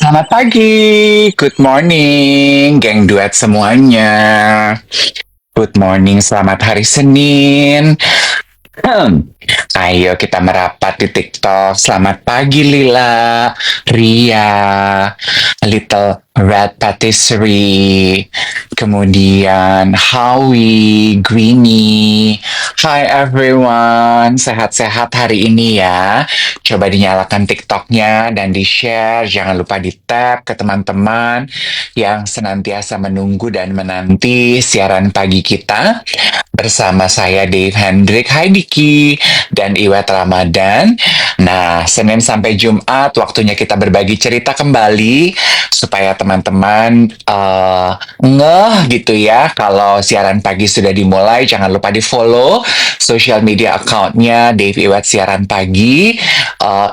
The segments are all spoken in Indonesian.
Selamat pagi, good morning, geng duet semuanya. Good morning, selamat hari Senin. Ayo kita merapat di TikTok. Selamat pagi Lila, Ria, Little Red Patisserie, kemudian Howie, Greenie. Hi everyone, sehat-sehat hari ini ya. Coba dinyalakan TikToknya dan di-share. Jangan lupa di-tag ke teman-teman yang senantiasa menunggu dan menanti siaran pagi kita. Bersama saya Dave Hendrik, Hai Diki, dan Iwet Ramadan. Nah, Senin sampai Jumat waktunya kita berbagi cerita kembali supaya teman-teman ngeh gitu ya kalau siaran pagi sudah dimulai. Jangan lupa di-follow social media account-nya Dave Iwet Siaran Pagi.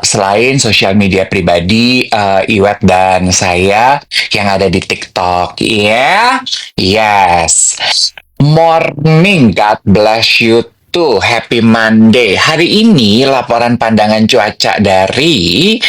Selain social media pribadi Iwet dan saya yang ada di TikTok. Yeah? Yes. Morning, God bless you too. Happy Monday. Hari ini laporan pandangan cuaca dari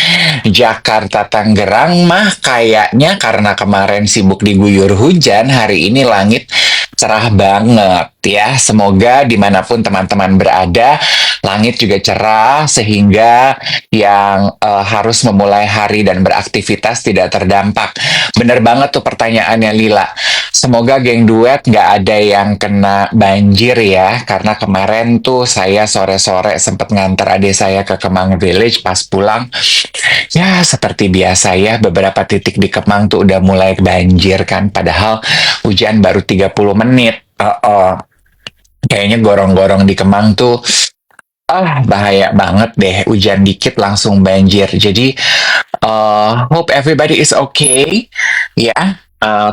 Jakarta Tangerang mah kayaknya karena kemarin sibuk diguyur hujan, hari ini langit cerah banget ya. Semoga dimanapun teman-teman berada, langit juga cerah sehingga yang harus memulai hari dan beraktivitas tidak terdampak. Bener banget tuh pertanyaannya Lila. Semoga geng duet nggak ada yang kena banjir ya, karena kemarin tuh saya sore-sore sempat nganter adik saya ke Kemang Village. Pas pulang, ya seperti biasa ya, beberapa titik di Kemang tuh udah mulai banjir kan, padahal hujan baru 30 menit. Kayaknya gorong-gorong di Kemang tuh bahaya banget deh, hujan dikit langsung banjir. Jadi hope everybody is okay ya.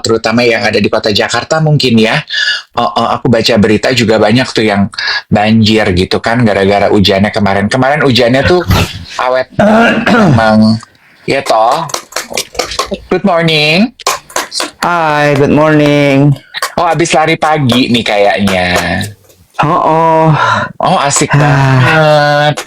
Terutama yang ada di kota Jakarta mungkin ya. Aku baca berita juga banyak tuh yang banjir gitu kan gara-gara hujannya kemarin. Kemarin hujannya tuh awet emang ya toh. Good morning. Hai, good morning. Oh, abis lari pagi nih kayaknya. Oh, Oh, asik ah, banget.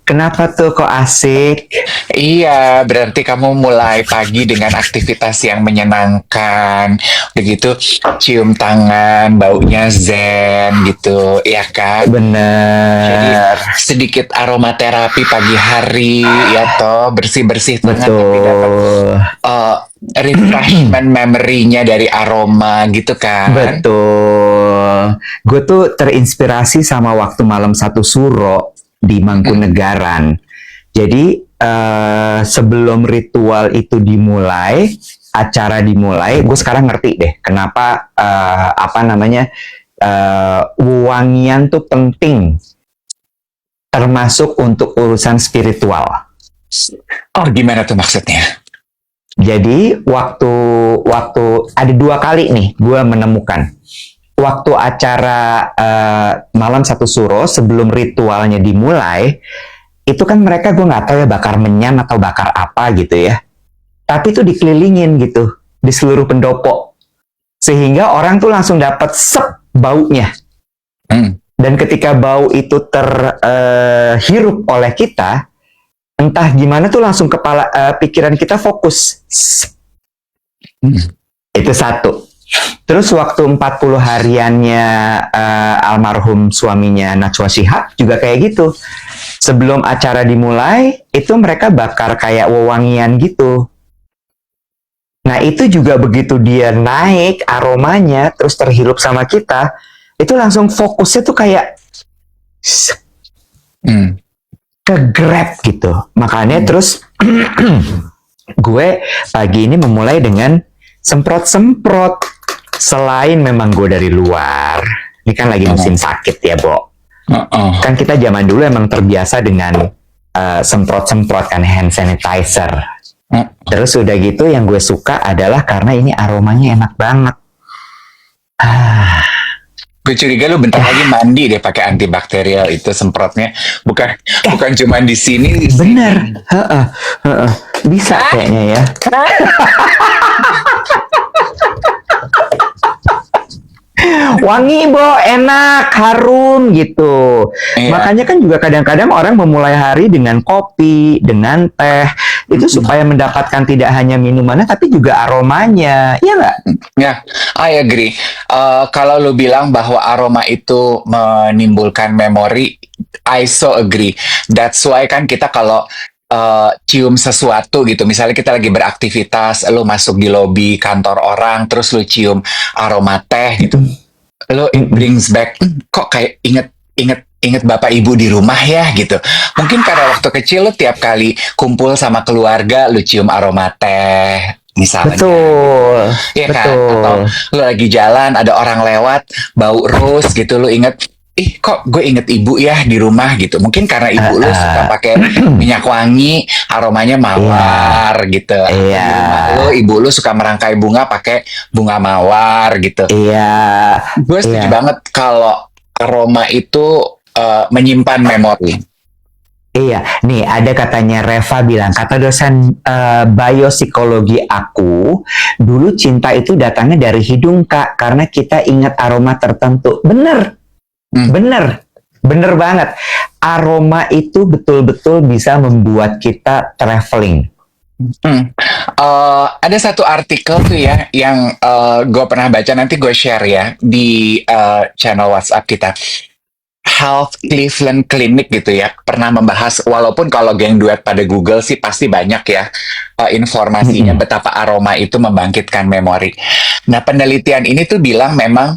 kenapa tuh kok asik? Iya, berarti kamu mulai pagi dengan aktivitas yang menyenangkan. Begitu, cium tangan, baunya zen gitu, ya kan? Jadi Bener, sedikit aromaterapi pagi hari, ya toh, bersih-bersih tangan tapi dapat betul, uh, refreshment memory-nya dari aroma gitu kan? betul. Gue tuh terinspirasi sama waktu malam satu suro di Mangkunegaran. Jadi sebelum ritual itu dimulai, acara dimulai, gue sekarang ngerti deh kenapa wangian tuh penting, termasuk untuk urusan spiritual. Oh, gimana tuh maksudnya? Jadi waktu waktu ada dua kali nih gue menemukan waktu acara malam satu suro sebelum ritualnya dimulai itu kan mereka gue nggak tahu ya bakar menyan atau bakar apa gitu ya, tapi itu dikelilingin gitu di seluruh pendopo sehingga orang tuh langsung dapat sep baunya. Dan ketika bau itu terhirup oleh kita, entah gimana tuh langsung pikiran kita fokus. Itu satu. Terus waktu 40 hariannya almarhum suaminya Najwa Shihab juga kayak gitu. Sebelum acara dimulai, itu mereka bakar kayak wewangian gitu. Nah itu juga begitu dia naik aromanya, terus terhirup sama kita, itu langsung fokusnya tuh kayak ke-grab gitu. Makanya terus gue pagi ini memulai dengan semprot-semprot. Selain memang gue dari luar, ini kan lagi musim sakit ya, Bo. Kan kita zaman dulu emang terbiasa dengan semprot-semprot kan, hand sanitizer. Terus udah gitu yang gue suka adalah karena ini aromanya enak banget. Gue curiga lu bentar lagi mandi deh pakai antibakterial itu semprotnya. Bukan cuma di sini. Bener. Bisa kayaknya ya. Wangi Bo, enak, harum gitu. Iya. Makanya kan juga kadang-kadang orang memulai hari dengan kopi, dengan teh, itu supaya mendapatkan tidak hanya minumannya tapi juga aromanya. Iya nggak? Ya, I agree. Kalau lu bilang bahwa aroma itu menimbulkan memori, I so agree. That's why kan kita kalau cium sesuatu gitu, misalnya kita lagi beraktivitas, lu masuk di lobi kantor orang, terus lu cium aroma teh gitu, lu it brings back, kok kayak inget bapak ibu di rumah ya gitu. Mungkin karena waktu kecil lu tiap kali kumpul sama keluarga, lu cium aroma teh misalnya. Betul, Iya kan? Atau lu lagi jalan, ada orang lewat, bau rose gitu, lu inget, ih kok gue inget ibu ya di rumah gitu. Mungkin karena ibu lu suka pakai minyak wangi, aromanya mawar gitu. Di Iya. rumah lu, ibu lu suka merangkai bunga pakai bunga mawar gitu. Iya. Gue setuju Iya. banget kalau aroma itu menyimpan memori. Iya, nih ada katanya Reva bilang, kata dosen biopsikologi aku, dulu cinta itu datangnya dari hidung Kak, karena kita ingat aroma tertentu. Bener, bener banget. Aroma itu betul-betul bisa membuat kita traveling. Ada satu artikel tuh ya yang gue pernah baca, nanti gue share ya di channel WhatsApp kita. Health Cleveland Clinic gitu ya, pernah membahas, walaupun kalau geng duet pada Google sih pasti banyak ya informasinya betapa aroma itu membangkitkan memori. Nah, penelitian ini tuh bilang memang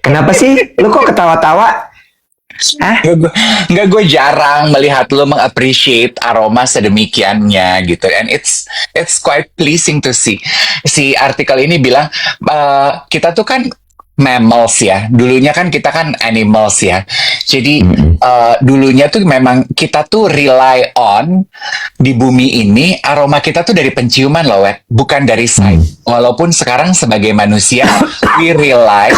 Kenapa sih? Lu kok ketawa-tawa? Nggak, gue jarang melihat lo mengappreciate aroma sedemikiannya gitu, and it's quite pleasing to see. Si artikel ini bilang kita tuh kan mammals ya, dulunya kan kita kan animals ya, jadi dulunya tuh memang kita tuh rely on di bumi ini, aroma kita tuh dari penciuman loh, Wet, bukan dari sight. Walaupun sekarang sebagai manusia we rely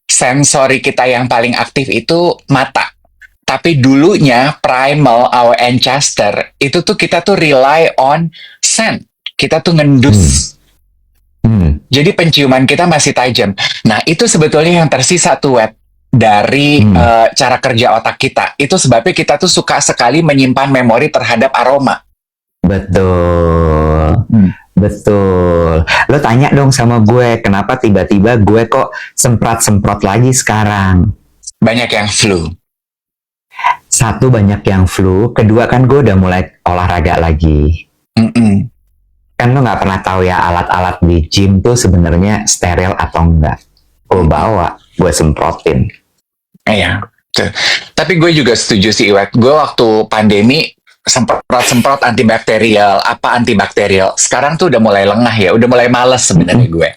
sensori kita yang paling aktif itu mata. Tapi dulunya primal, our ancestor, itu tuh kita tuh rely on scent. Kita tuh ngendus. Jadi penciuman kita masih tajam. Nah, itu sebetulnya yang tersisa tuh, Web, dari cara kerja otak kita. Itu sebabnya kita tuh suka sekali menyimpan memori terhadap aroma. Betul. Betul. Lo tanya dong sama gue, kenapa tiba-tiba gue kok semprot-semprot lagi sekarang? Banyak yang flu. Satu, banyak yang flu. Kedua, kan gue udah mulai olahraga lagi. Kan lo nggak pernah tahu ya alat-alat di gym tuh sebenarnya steril atau enggak. Gue bawa, gue semprotin. Iya. Tapi gue juga setuju sih, Iwet. Gue waktu pandemi semprot antibakterial, sekarang tuh udah mulai lengah ya, udah mulai males sebenarnya gue.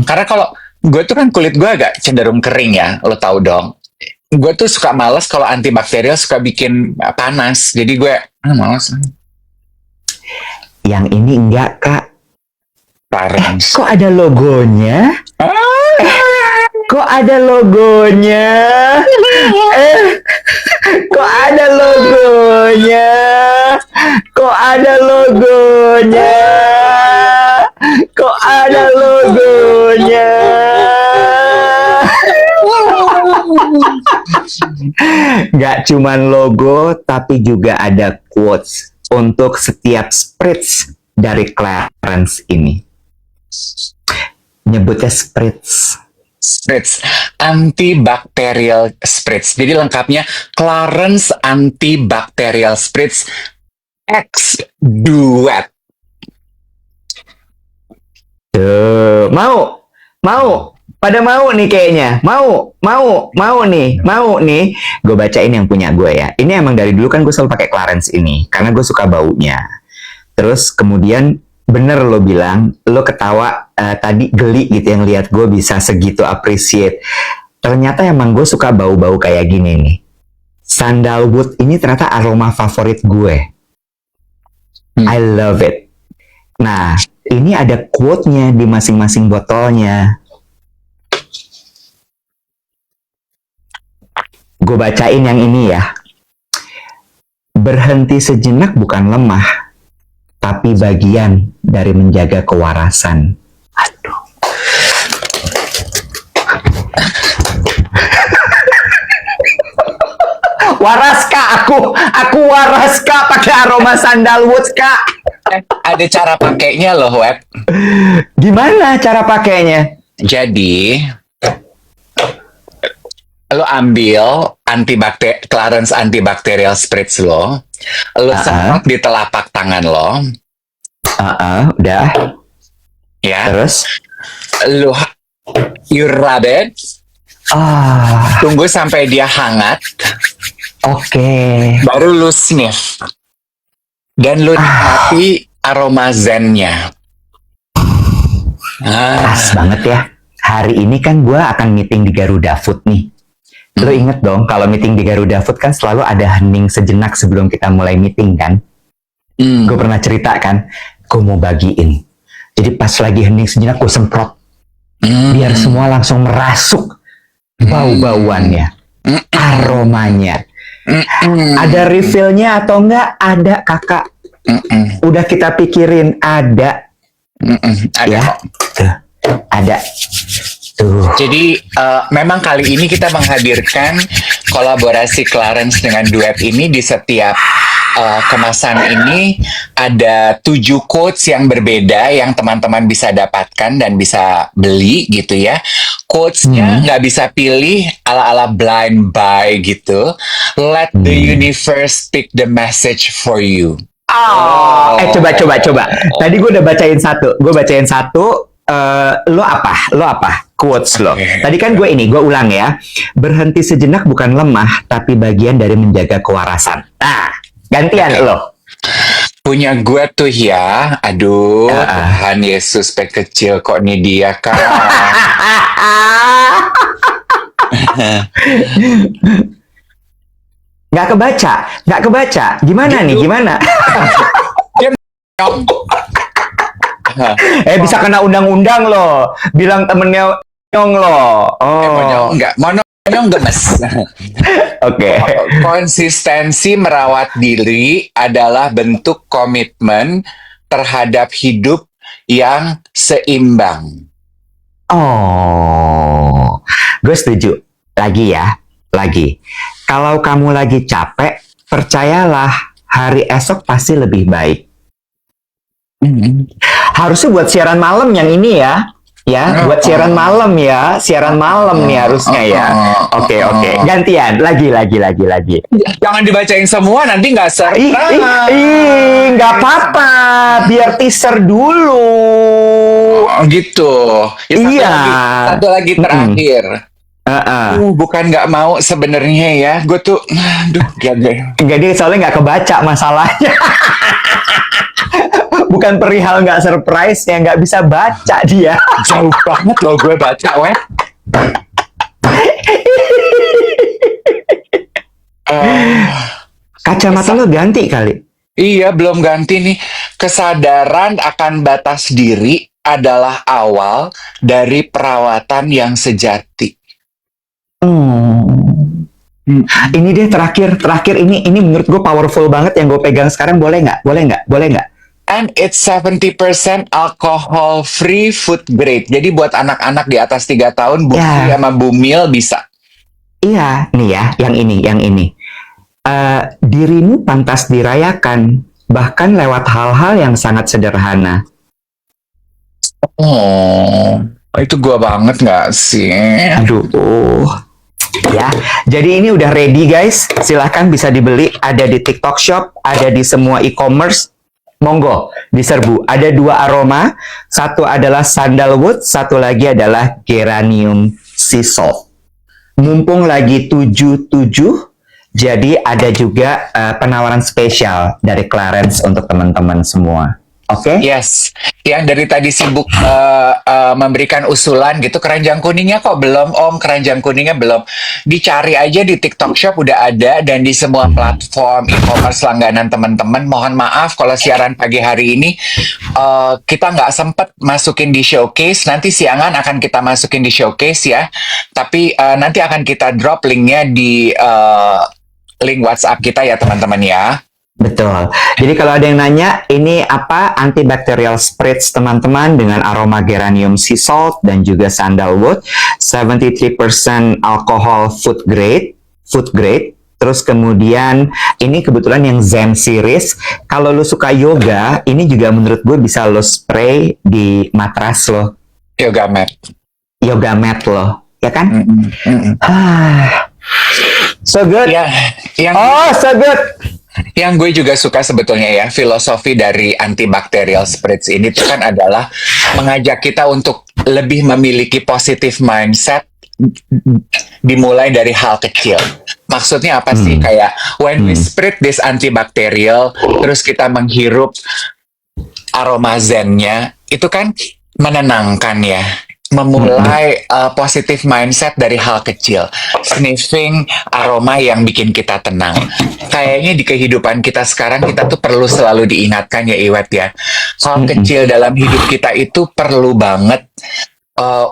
Karena kalau gue tuh kan kulit gue agak cenderung kering ya, lo tau dong. Gue tuh suka males kalau antibakterial, suka bikin panas, jadi gue males. Yang ini enggak, Kak. Clarins. Kok ada logonya? Kok ada logonya? Kok ada logonya? Kok ada logonya? Kok ada logonya? Gak cuman logo, tapi juga ada quotes untuk setiap spritz dari Clarins ini. Nyebutnya spritz. Spritz, antibacterial spritz. Jadi lengkapnya Clarins antibacterial spritz X Duet. Pada mau nih kayaknya, mau nih. Gue bacain yang punya gue ya. Ini emang dari dulu kan gue selalu pakai Clarins ini, karena gue suka baunya. Terus kemudian bener lo bilang, lo ketawa tadi geli gitu yang lihat gue bisa segitu appreciate. Ternyata emang gue suka bau-bau kayak gini nih. Sandalwood ini ternyata aroma favorit gue. I love it. Nah, ini ada quote-nya di masing-masing botolnya. Gue bacain yang ini ya. Berhenti sejenak bukan lemah, tapi bagian dari menjaga kewarasan. Aduh. Waras Kak, aku waras Kak pakai aroma sandalwood Kak. Ada cara pakainya loh, Web. Gimana cara pakainya? Jadi, lo ambil Clarence antibacterial spritz lo semprot di telapak tangan lo, Udah. ya. Terus? You rub it, tunggu sampai dia hangat, Oke. baru lu sniff. Dan lu nikmati aroma zennya. Pas banget ya. Hari ini kan gue akan meeting di Garuda Food nih. Lo inget dong, kalau meeting di Garuda Food kan selalu ada hening sejenak sebelum kita mulai meeting kan? Gue pernah cerita kan, gue mau bagiin. Jadi pas lagi hening sejenak gue semprot. Biar semua langsung merasuk bau-bauannya, aromanya. Ada refillnya atau enggak? Ada kakak. Udah kita pikirin, ada. Ada Ya, kok. tuh, ada. Tuh. Jadi memang kali ini kita menghadirkan kolaborasi Clarence dengan Duet ini. Di setiap kemasan ini ada 7 quotes yang berbeda yang teman-teman bisa dapatkan dan bisa beli gitu ya. Quotes-nya nggak bisa pilih ala-ala blind buy gitu. Let the universe pick the message for you. Coba. Tadi gue udah bacain satu. Lo apa? Quotes lo. Tadi kan gue ulang ya. Berhenti sejenak bukan lemah, tapi bagian dari menjaga kewarasan. Gantian lo. Punya gue tuh ya, aduh, Tuhan Yesus kecil kok nih dia kan. Nggak kebaca. Gimana nih? Gimana? Bisa kena undang-undang lo. Bilang temennya nyong lo. Monyong gemes. Oke. Konsistensi merawat diri adalah bentuk komitmen terhadap hidup yang seimbang. Gue setuju. Lagi. Kalau kamu lagi capek, percayalah hari esok pasti lebih baik. Harusnya buat siaran malam yang ini ya. Buat siaran malam ya. Siaran malam nih harusnya ya. Oke. Gantian. Lagi. Jangan dibacain semua, nanti nggak seru. Nggak apa-apa. Biar teaser dulu. Gitu. Iya. Satu lagi terakhir. Bukan nggak mau sebenarnya ya. Gue tuh, Nggak, dia soalnya nggak kebaca masalahnya. Bukan perihal nggak surprise ya, nggak bisa baca dia. Jauh banget loh gue baca, Web. Kacamata lo ganti kali. Iya, belum ganti nih. Kesadaran akan batas diri adalah awal dari perawatan yang sejati. Ini deh terakhir ini menurut gue powerful banget yang gue pegang sekarang. Boleh nggak? And it's 70% alcohol free food grade. Jadi buat anak-anak di atas 3 tahun, Bumi sama Bumil bisa. Iya, nih ya, yang ini. Dirimu pantas dirayakan, bahkan lewat hal-hal yang sangat sederhana. Itu gua banget nggak sih? Aduh. Ya, jadi ini udah ready guys. Silahkan bisa dibeli. Ada di TikTok Shop, ada di semua e-commerce. Monggo, diserbu. Ada 2 aroma. Satu adalah sandalwood, satu lagi adalah geranium sea salt. Mumpung lagi 77, jadi ada juga penawaran spesial dari Clarence untuk teman-teman semua. Oke? Yes. Yang dari tadi sibuk memberikan usulan gitu, keranjang kuningnya kok belum, Om? Keranjang kuningnya belum. Dicari aja di TikTok Shop udah ada, dan di semua platform e-commerce langganan teman-teman. Mohon maaf kalau siaran pagi hari ini kita nggak sempet masukin di showcase. Nanti siangan akan kita masukin di showcase ya. Tapi nanti akan kita drop linknya di link WhatsApp kita ya teman-teman ya. Betul. Jadi kalau ada yang nanya, ini apa antibacterial spritz teman-teman dengan aroma geranium sea salt dan juga sandalwood, 73% alcohol food grade, Terus kemudian ini kebetulan yang Zen series. Kalau lo suka yoga, ini juga menurut gue bisa lo spray di matras lo, Yoga mat. yoga mat lo, ya kan? Mm-mm, mm-mm. So good. Ya, yang Oh, so good. yang gue juga suka sebetulnya ya, filosofi dari antibacterial spirits ini tuh kan adalah mengajak kita untuk lebih memiliki positive mindset dimulai dari hal kecil. Maksudnya apa sih? Kayak when we spread this antibacterial, terus kita menghirup aroma zennya, itu kan menenangkan ya. Memulai positive mindset dari hal kecil. Sniffing aroma yang bikin kita tenang. Kayaknya di kehidupan kita sekarang, kita tuh perlu selalu diingatkan ya Iwet ya. Hal kecil dalam hidup kita itu perlu banget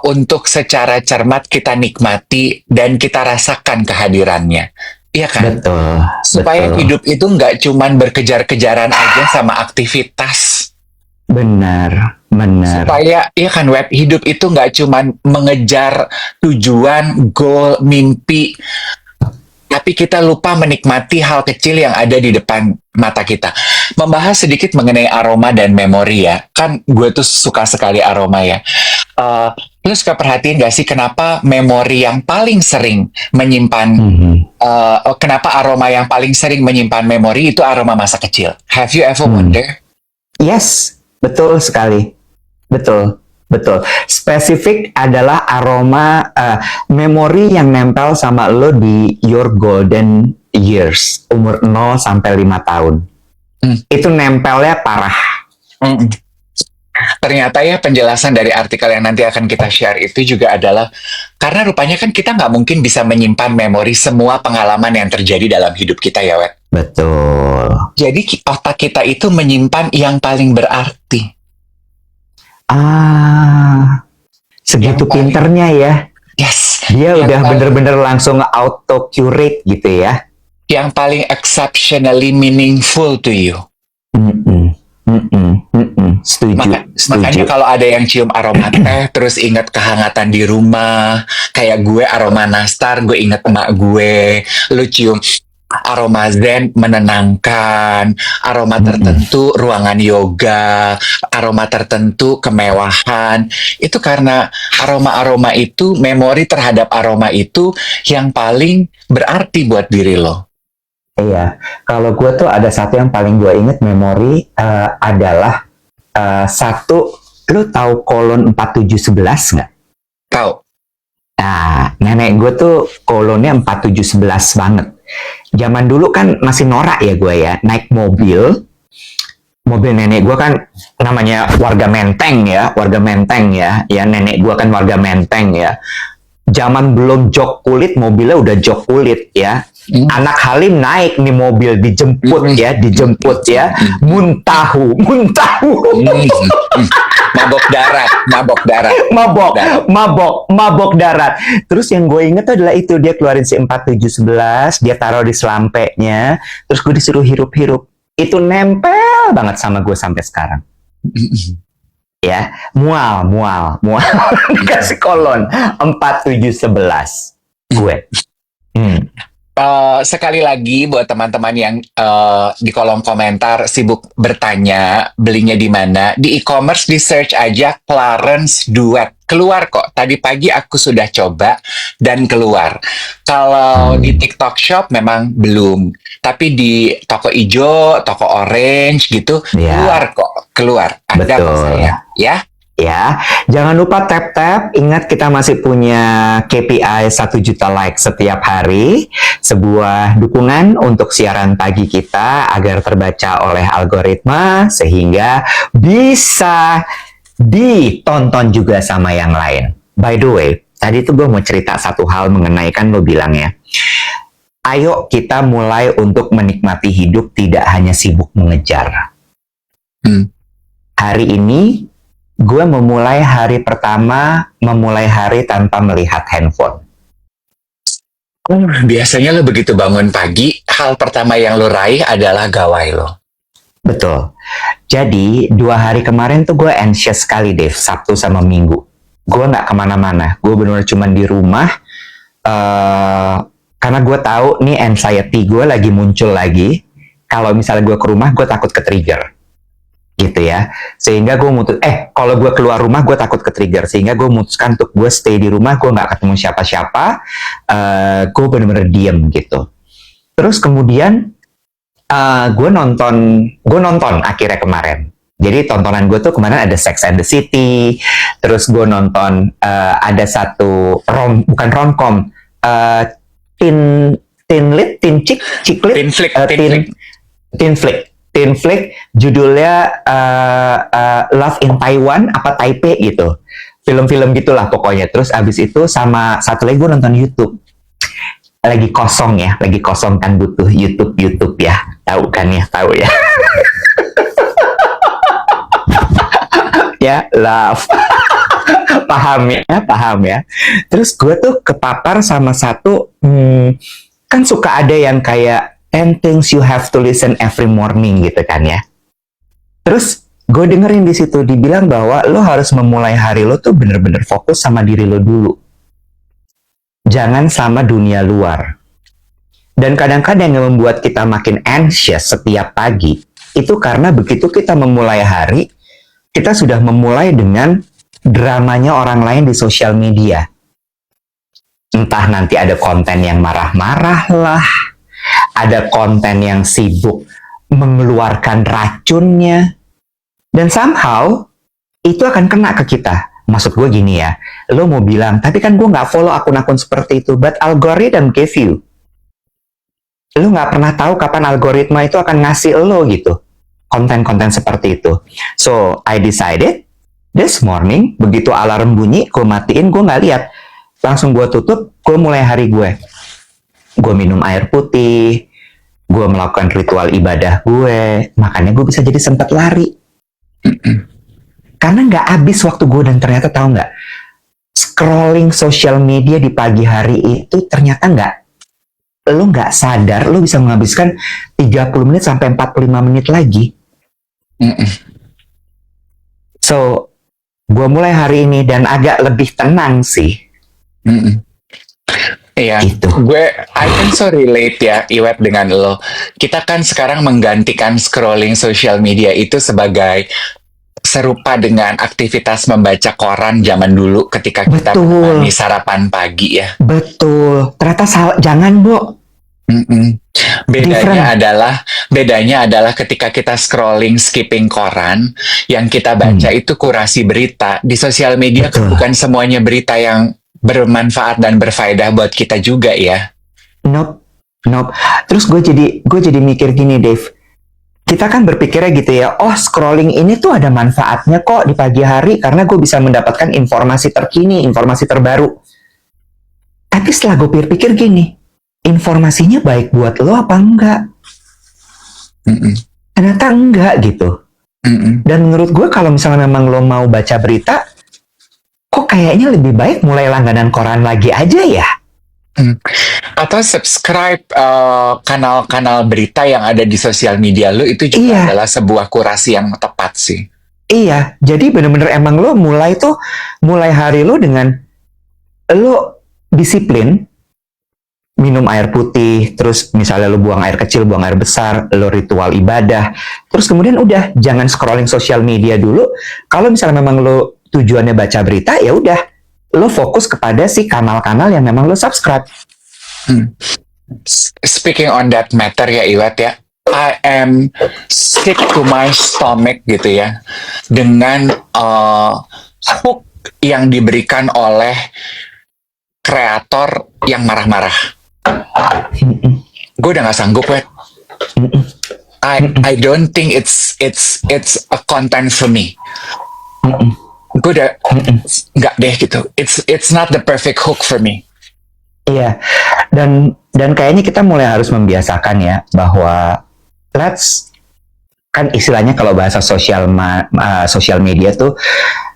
untuk secara cermat kita nikmati dan kita rasakan kehadirannya. Iya kan? Betul. Supaya betul. hidup itu nggak cuman berkejar-kejaran aja sama aktivitas. Benar. Supaya, iya kan Web, hidup itu nggak cuman mengejar tujuan, goal, mimpi, tapi kita lupa menikmati hal kecil yang ada di depan mata kita. Membahas sedikit mengenai aroma dan memori ya. Kan gue tuh suka sekali aroma ya. Lu suka perhatiin gak sih kenapa memori yang paling sering menyimpan, kenapa aroma yang paling sering menyimpan memori itu aroma masa kecil? Have you ever wonder? Yes, betul sekali. Betul. Spesifik adalah aroma memori yang nempel sama lo di your golden years, umur 0 sampai 5 tahun. Itu nempelnya parah. Ternyata ya penjelasan dari artikel yang nanti akan kita share itu juga adalah karena rupanya kan kita nggak mungkin bisa menyimpan memori semua pengalaman yang terjadi dalam hidup kita ya, Wet. Betul. Jadi otak kita itu menyimpan yang paling berarti. Segitu pinternya ya. Yes. Dia udah bener-bener langsung auto curate gitu ya. Yang paling exceptionally meaningful to you. Setuju. Makanya kalau ada yang cium aroma teh, terus ingat kehangatan di rumah, kayak gue aroma nastar, gue inget emak gue. Lu cium aroma zen menenangkan, aroma tertentu ruangan yoga, aroma tertentu kemewahan. Itu karena aroma-aroma itu, memori terhadap aroma itu yang paling berarti buat diri lo. Iya, kalau gue tuh ada satu yang paling gue inget memori adalah satu, lu tahu kolon 4711 nggak? Tahu. Nah, nenek gue tuh kolonnya 4711 banget. Zaman dulu kan masih norak ya gue ya, naik mobil nenek gue kan namanya warga Menteng ya, nenek gue kan warga Menteng ya. Zaman belum jok kulit, mobilnya udah jok kulit ya. Anak Halim naik nih mobil, dijemput ya, muntahu. Mabok darat. Terus yang gue inget adalah itu, dia keluarin si 4711, dia taruh di selampenya, terus gue disuruh hirup-hirup. Itu nempel banget sama gue sampai sekarang. Ya, mual. Dikasih kolon 4711 gue. Sekali lagi buat teman-teman yang di kolom komentar sibuk bertanya belinya di mana, di e-commerce di search aja Clarence Duet, keluar kok. Tadi pagi aku sudah coba dan keluar. Kalau di TikTok Shop memang belum, tapi di toko ijo, toko orange gitu keluar. Ada kok saya, ya. Ya, jangan lupa tap-tap. Ingat kita masih punya KPI 1 juta like setiap hari. Sebuah dukungan untuk siaran pagi kita agar terbaca oleh algoritma sehingga bisa ditonton juga sama yang lain. By the way, tadi tuh gue mau cerita satu hal mengenai, kan lo bilang ya, ayo kita mulai untuk menikmati hidup, tidak hanya sibuk mengejar. Hari ini gue memulai hari pertama, memulai hari tanpa melihat handphone. Biasanya lo begitu bangun pagi, hal pertama yang lo raih adalah gawai lo. Betul. Jadi 2 hari kemarin tuh gue anxious sekali, Dave, Sabtu sama Minggu. Gue nggak kemana-mana, gue benar-benar cuma di rumah, Karena gue tahu nih anxiety gue lagi muncul lagi. Kalau misalnya gue ke rumah, gue takut ke-trigger. Gitu ya. Sehingga gue kalau gue keluar rumah, gue takut ke-trigger. Sehingga gue memutuskan untuk gue stay di rumah, gue nggak ketemu siapa-siapa. Gue bener-bener diem gitu. Terus kemudian gue nonton akhirnya kemarin. Jadi tontonan gue tuh kemarin ada Sex and the City, terus gue nonton ada satu bukan romcom, chick lit, teen flick, judulnya Love in Taiwan apa Taipei gitu, film-film gitulah pokoknya. Terus abis itu sama satu lagi gue nonton YouTube. Lagi kosong kan butuh YouTube ya, tahu ya. Ya, love. paham ya. Terus gue tuh kepapar sama satu, kan suka ada yang kayak 10 things you have to listen every morning gitu kan ya. Terus gue dengerin di situ dibilang bahwa lo harus memulai hari lo tuh bener-bener fokus sama diri lo dulu. Jangan sama dunia luar. Dan kadang-kadang yang membuat kita makin anxious setiap pagi, itu karena begitu kita memulai hari, kita sudah memulai dengan dramanya orang lain di sosial media. Entah nanti ada konten yang marah-marah lah, ada konten yang sibuk mengeluarkan racunnya, dan somehow itu akan kena ke kita. Maksud gue gini ya, lo mau bilang, tapi kan gue nggak follow akun-akun seperti itu, but algorithm give you. Lo nggak pernah tahu kapan algoritma itu akan ngasih lo gitu konten-konten seperti itu. So, I decided this morning, begitu alarm bunyi, gue matiin, gue nggak lihat. Langsung gue tutup, gue mulai hari gue. Gue minum air putih, gue melakukan ritual ibadah gue, makanya gue bisa jadi sempat lari. Karena nggak habis waktu gue, dan ternyata tahu nggak, scrolling social media di pagi hari itu ternyata lo nggak sadar, lo bisa menghabiskan 30 menit sampai 45 menit lagi. So, gue mulai hari ini dan agak lebih tenang sih. Iya, Gitu. I can so relate ya, Iwet, dengan lo. Kita kan sekarang menggantikan scrolling social media itu sebagai serupa dengan aktivitas membaca koran zaman dulu ketika kita menemani sarapan pagi ya. Betul. Ternyata jangan, Bo. Bedanya adalah ketika kita scrolling skipping koran, yang kita baca itu kurasi berita. Di sosial media kan bukan semuanya berita yang bermanfaat dan berfaedah buat kita juga ya. Nope. Terus gue jadi mikir gini, Dave. Kita kan berpikirnya gitu ya, scrolling ini tuh ada manfaatnya kok di pagi hari karena gue bisa mendapatkan informasi terkini, informasi terbaru. Tapi setelah gue pikir gini, informasinya baik buat lo apa enggak? Ternyata enggak gitu. Dan menurut gue kalau misalnya memang lo mau baca berita, kok kayaknya lebih baik mulai langganan koran lagi aja ya? Atau subscribe kanal-kanal berita yang ada di sosial media lo, itu juga adalah sebuah kurasi yang tepat sih. Iya, jadi bener-bener emang lo mulai hari lo dengan lo disiplin, minum air putih, terus misalnya lo buang air kecil, buang air besar, lo ritual ibadah, terus kemudian udah jangan scrolling sosial media dulu. Kalau misalnya memang lo tujuannya baca berita, ya udah lo fokus kepada si kanal-kanal yang memang lo subscribe. Speaking on that matter ya, Iwet ya, I am sick to my stomach gitu ya dengan hook yang diberikan oleh kreator yang marah-marah. Gue udah gak sanggup, Wet. I don't think it's a content for me. Gue udah nggak deh gitu. It's not the perfect hook for me. Iya, dan kayaknya kita mulai harus membiasakan ya bahwa kan istilahnya kalau bahasa sosial media tuh,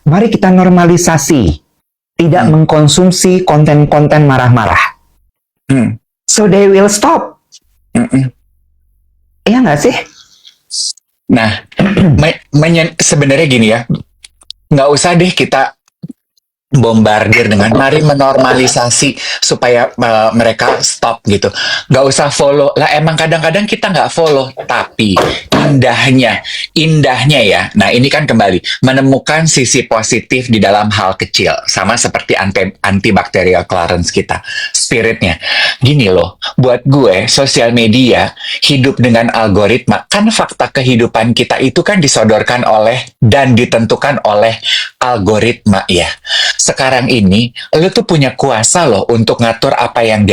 mari kita normalisasi tidak mengkonsumsi konten-konten marah-marah. So they will stop. Iya nggak sih? Nah, sebenarnya gini ya, nggak usah deh kita bombardir dengan mari menormalisasi supaya mereka stop gitu. Nggak usah follow lah. Emang kadang-kadang kita nggak follow, tapi indahnya ya. Nah ini kan kembali menemukan sisi positif di dalam hal kecil, sama seperti antibacterial clearance kita, spiritnya. Gini loh, buat gue sosial media hidup dengan algoritma, kan fakta kehidupan kita itu kan disodorkan oleh dan ditentukan oleh algoritma ya. Sekarang ini, lo tuh punya kuasa loh untuk ngatur apa yang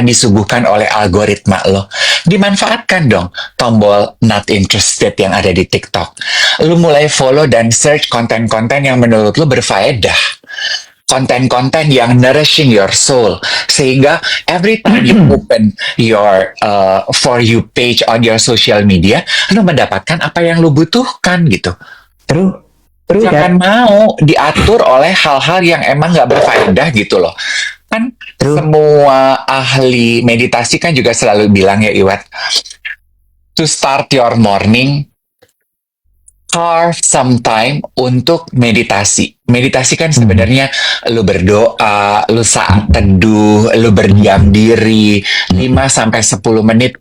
disuguhkan oleh algoritma lo. Dimanfaatkan dong tombol not interested yang ada di TikTok. Lo mulai follow dan search konten-konten yang menurut lo berfaedah. Konten-konten yang nourishing your soul. Sehingga every time you open your For You page on your social media, lo mendapatkan apa yang lo butuhkan gitu. Jangan mau diatur oleh hal-hal yang emang nggak berfaedah gitu loh. Kan semua ahli meditasi kan juga selalu bilang ya Iwet, to start your morning, carve some time untuk meditasi. Meditasi kan sebenarnya lu berdoa, lu saat teduh, lu berdiam diri 5-10 menit.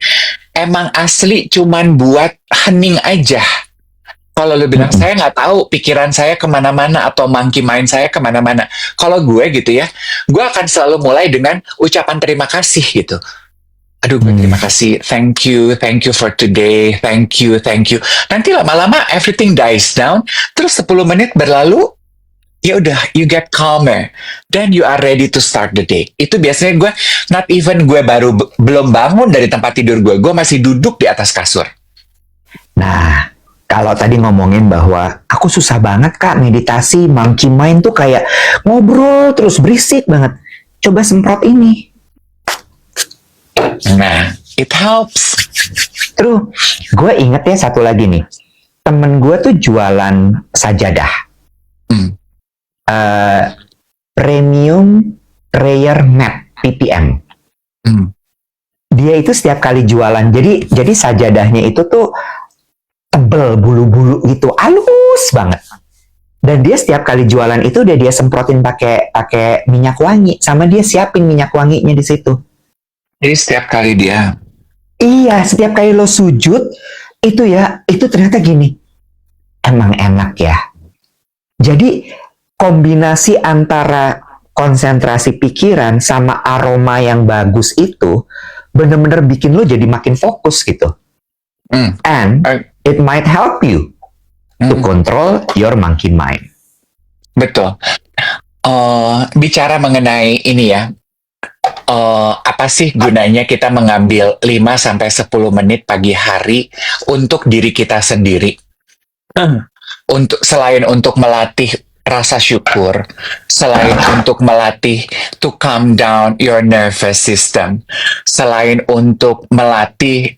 Emang asli cuman buat hening aja. Kalau lu bilang, saya nggak tahu pikiran saya kemana-mana atau monkey mind saya kemana-mana. Kalau gue gitu ya, gue akan selalu mulai dengan ucapan terima kasih gitu. Aduh, terima kasih, thank you for today, thank you. Nanti lama-lama everything dies down, terus 10 menit berlalu, ya udah, you get calmer, then you are ready to start the day. Itu biasanya gue, not even gue belum bangun dari tempat tidur gue masih duduk di atas kasur. Nah, kalau tadi ngomongin bahwa aku susah banget Kak meditasi, monkey mind tuh kayak ngobrol terus berisik banget. Coba semprot ini. Nah, it helps. Terus gue inget ya satu lagi nih. Temen gue tuh jualan sajadah. Premium Prayer Mat PPM. Dia itu setiap kali jualan. Jadi sajadahnya itu tuh tebel bulu-bulu gitu, halus banget. Dan dia setiap kali jualan itu dia semprotin pakai minyak wangi, sama dia siapin minyak wanginya di situ. Jadi setiap kali dia, iya, setiap kali lo sujud itu ternyata gini, emang enak ya. Jadi kombinasi antara konsentrasi pikiran sama aroma yang bagus itu bener-bener bikin lo jadi makin fokus gitu. And it might help you to control your monkey mind. Betul. Bicara mengenai ini ya, apa sih gunanya kita mengambil 5-10 menit pagi hari untuk diri kita sendiri? Selain untuk melatih rasa syukur, selain untuk melatih to calm down your nervous system, selain untuk melatih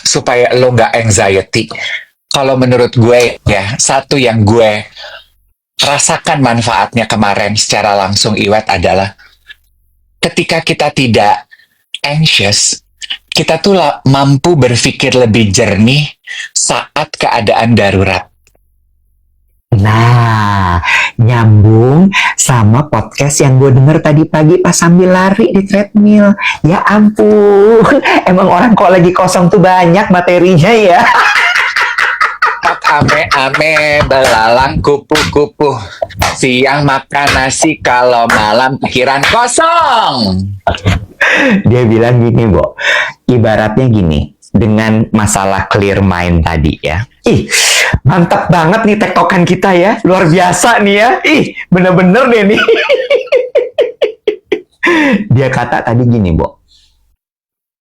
supaya lo nggak anxiety. Kalau menurut gue ya, satu yang gue rasakan manfaatnya kemarin secara langsung Iwet adalah ketika kita tidak anxious, kita tuh mampu berpikir lebih jernih saat keadaan darurat. Nah, nyambung sama podcast yang gue denger tadi pagi pas sambil lari di treadmill. Ya ampun, emang orang kok lagi kosong tuh banyak materinya ya. Ame-ame belalang kupu-kupu, siang makan nasi, kalau malam pikiran kosong. Dia bilang gini, Bo, ibaratnya gini, dengan masalah clear mind tadi ya. Ih, mantap banget nih tektokan kita ya, luar biasa nih ya. Ih, bener-bener deh nih. Dia kata tadi gini, Bo,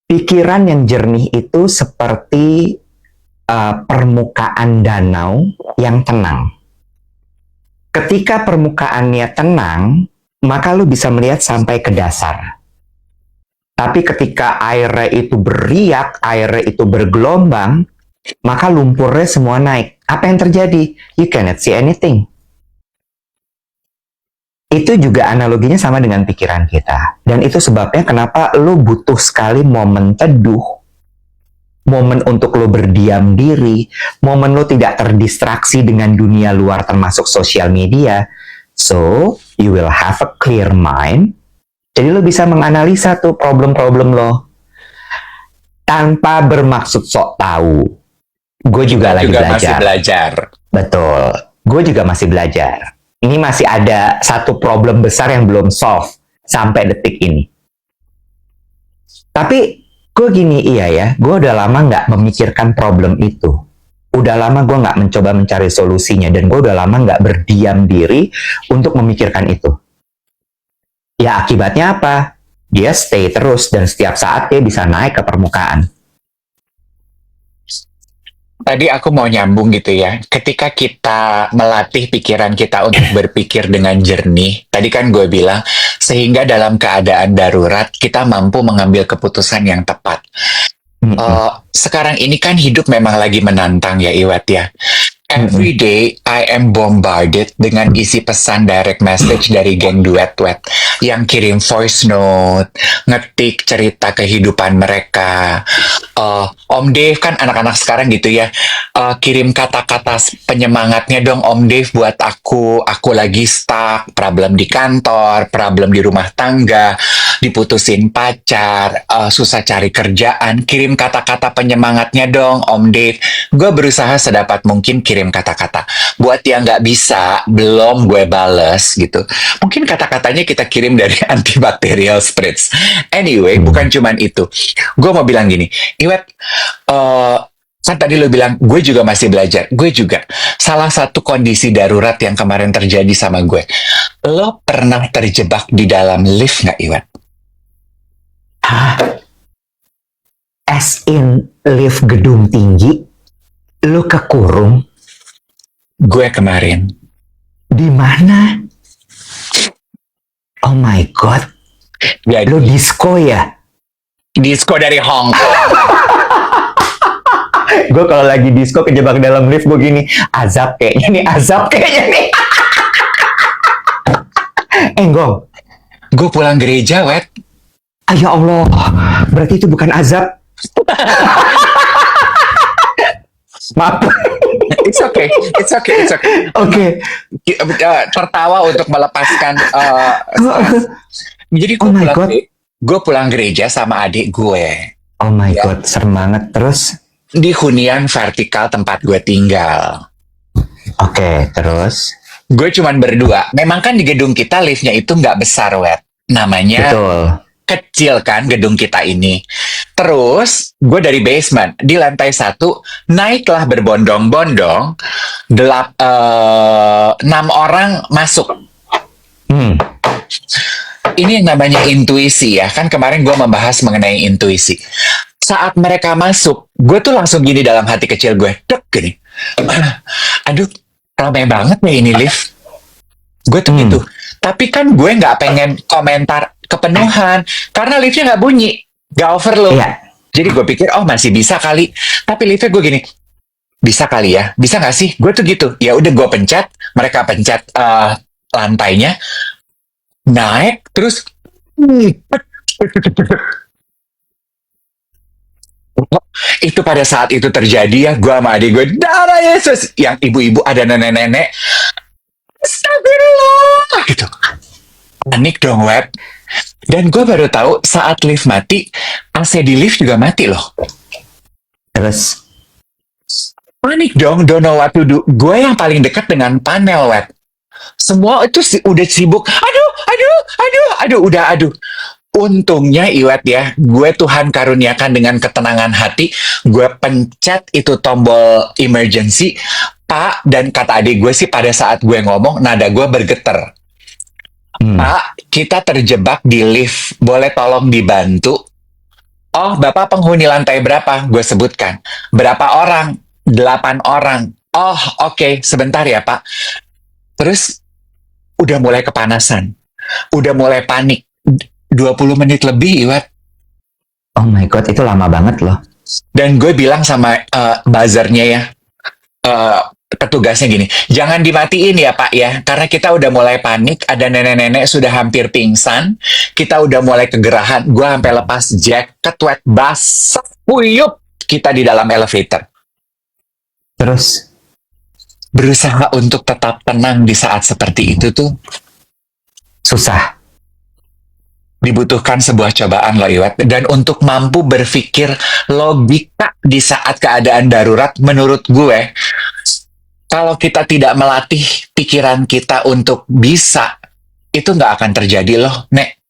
pikiran yang jernih itu seperti permukaan danau yang tenang. Ketika permukaannya tenang, maka lu bisa melihat sampai ke dasar. Tapi ketika airnya itu beriak, airnya itu bergelombang, maka lumpurnya semua naik. Apa yang terjadi? You cannot see anything. Itu juga analoginya sama dengan pikiran kita. Dan itu sebabnya kenapa lu butuh sekali momen teduh. momen untuk lo berdiam diri, momen lo tidak terdistraksi dengan dunia luar termasuk sosial media. So, you will have a clear mind. Jadi lo bisa menganalisa tuh problem-problem lo tanpa bermaksud sok tahu. Gue juga lagi belajar. Masih belajar. Betul. Gue juga masih belajar. Ini masih ada satu problem besar yang belum solve sampai detik ini. Tapi gue gini, iya ya, gue udah lama nggak memikirkan problem itu. Udah lama gue nggak mencoba mencari solusinya, dan gue udah lama nggak berdiam diri untuk memikirkan itu. Ya akibatnya apa? Dia stay terus, dan setiap saat dia bisa naik ke permukaan. Tadi aku mau nyambung gitu ya. Ketika kita melatih pikiran kita untuk berpikir dengan jernih, tadi kan gue bilang, sehingga dalam keadaan darurat kita mampu mengambil keputusan yang tepat. Sekarang ini kan hidup memang lagi menantang ya Iwat ya. Every day I am bombarded dengan isi pesan direct message dari geng duet-duet yang kirim voice note, ngetik cerita kehidupan mereka. Om Dave kan anak-anak sekarang gitu ya, kirim kata-kata penyemangatnya dong Om Dave buat aku lagi stuck, problem di kantor, problem di rumah tangga, diputusin pacar, susah cari kerjaan, kirim kata-kata penyemangatnya dong Om Dave. Gue berusaha sedapat mungkin kirim kata-kata. Buat yang nggak bisa, belum gue bales gitu. Mungkin kata-katanya kita kirim dari antibacterial spritz. Anyway, bukan cuman itu. Gue mau bilang gini, Iwet, kan tadi lo bilang, gue juga masih belajar. Gue juga. Salah satu kondisi darurat yang kemarin terjadi sama gue. Lo pernah terjebak di dalam lift nggak, Iwet? As in lift gedung tinggi, lo kekurung? Gue kemarin. Di mana? Oh my god. Jadi, lo disco ya? Disco dari Hong Kong. Gue kalau lagi disco kejebak dalam lift, gue gini, azab kayaknya nih, azab kayaknya nih. Enggong. Gue pulang gereja, Wet. Ya Allah, berarti itu bukan azab. Maaf. It's okay. Oke. Tertawa untuk melepaskan. Jadi gue pulang gereja sama adik gue. Oh my god, serem banget. Terus? Di hunian vertikal tempat gue tinggal. Oke, terus? Gue cuman berdua. Memang kan di gedung kita liftnya itu nggak besar, Wet. Namanya betul. Kecil kan gedung kita ini. Terus gue dari basement di lantai 1 naiklah berbondong-bondong 6 orang masuk. Ini yang namanya intuisi ya. Kan kemarin gue membahas mengenai intuisi. Saat mereka masuk, gue tuh langsung gini dalam hati kecil gue, dek gini. Aduh, ramai banget ya ini lift. Gue tuh gitu. Tapi kan gue nggak pengen komentar kepenuhan karena liftnya nggak bunyi, nggak overload. Iya. Jadi gue pikir masih bisa kali. Tapi liftnya gue gini, bisa kali ya, bisa nggak sih? Gue tuh gitu. Ya udah gue pencet, mereka pencet lantainya, naik terus. Itu pada saat itu terjadi ya, gue sama adik gue, darah Yesus. Yang ibu-ibu ada nenek-nenek, astagfirullah gitu. Panik dong, Web. Dan gue baru tahu saat lift mati, AC di lift juga mati loh. Terus? Panik dong, don't know what to do. Gue yang paling dekat dengan panel, Web. Semua itu udah sibuk. Aduh. Untungnya Iwet ya, gue Tuhan karuniakan dengan ketenangan hati, gue pencet itu tombol emergency, Pak, dan kata adik gue sih pada saat gue ngomong, nada gue bergetar. Pak, kita terjebak di lift, boleh tolong dibantu? Oh, Bapak penghuni lantai berapa? Gue sebutkan. Berapa orang? 8 orang. Oh, oke, sebentar ya Pak. Terus, udah mulai kepanasan, udah mulai panik. 20 menit lebih, Iwat. Oh my god, itu lama banget loh. Dan gue bilang sama buzzernya ya, petugasnya gini, jangan dimatiin ya Pak ya, karena kita udah mulai panik, ada nenek-nenek sudah hampir pingsan, kita udah mulai kegerahan, gue sampai lepas jaket, wet, basah, puyup, kita di dalam elevator. Terus, Berusaha untuk tetap tenang di saat seperti itu tuh susah. dibutuhkan sebuah cobaan loh Iwet. Dan untuk mampu berpikir logika di saat keadaan darurat, menurut gue, kalau kita tidak melatih pikiran kita untuk bisa, itu nggak akan terjadi loh, Nek.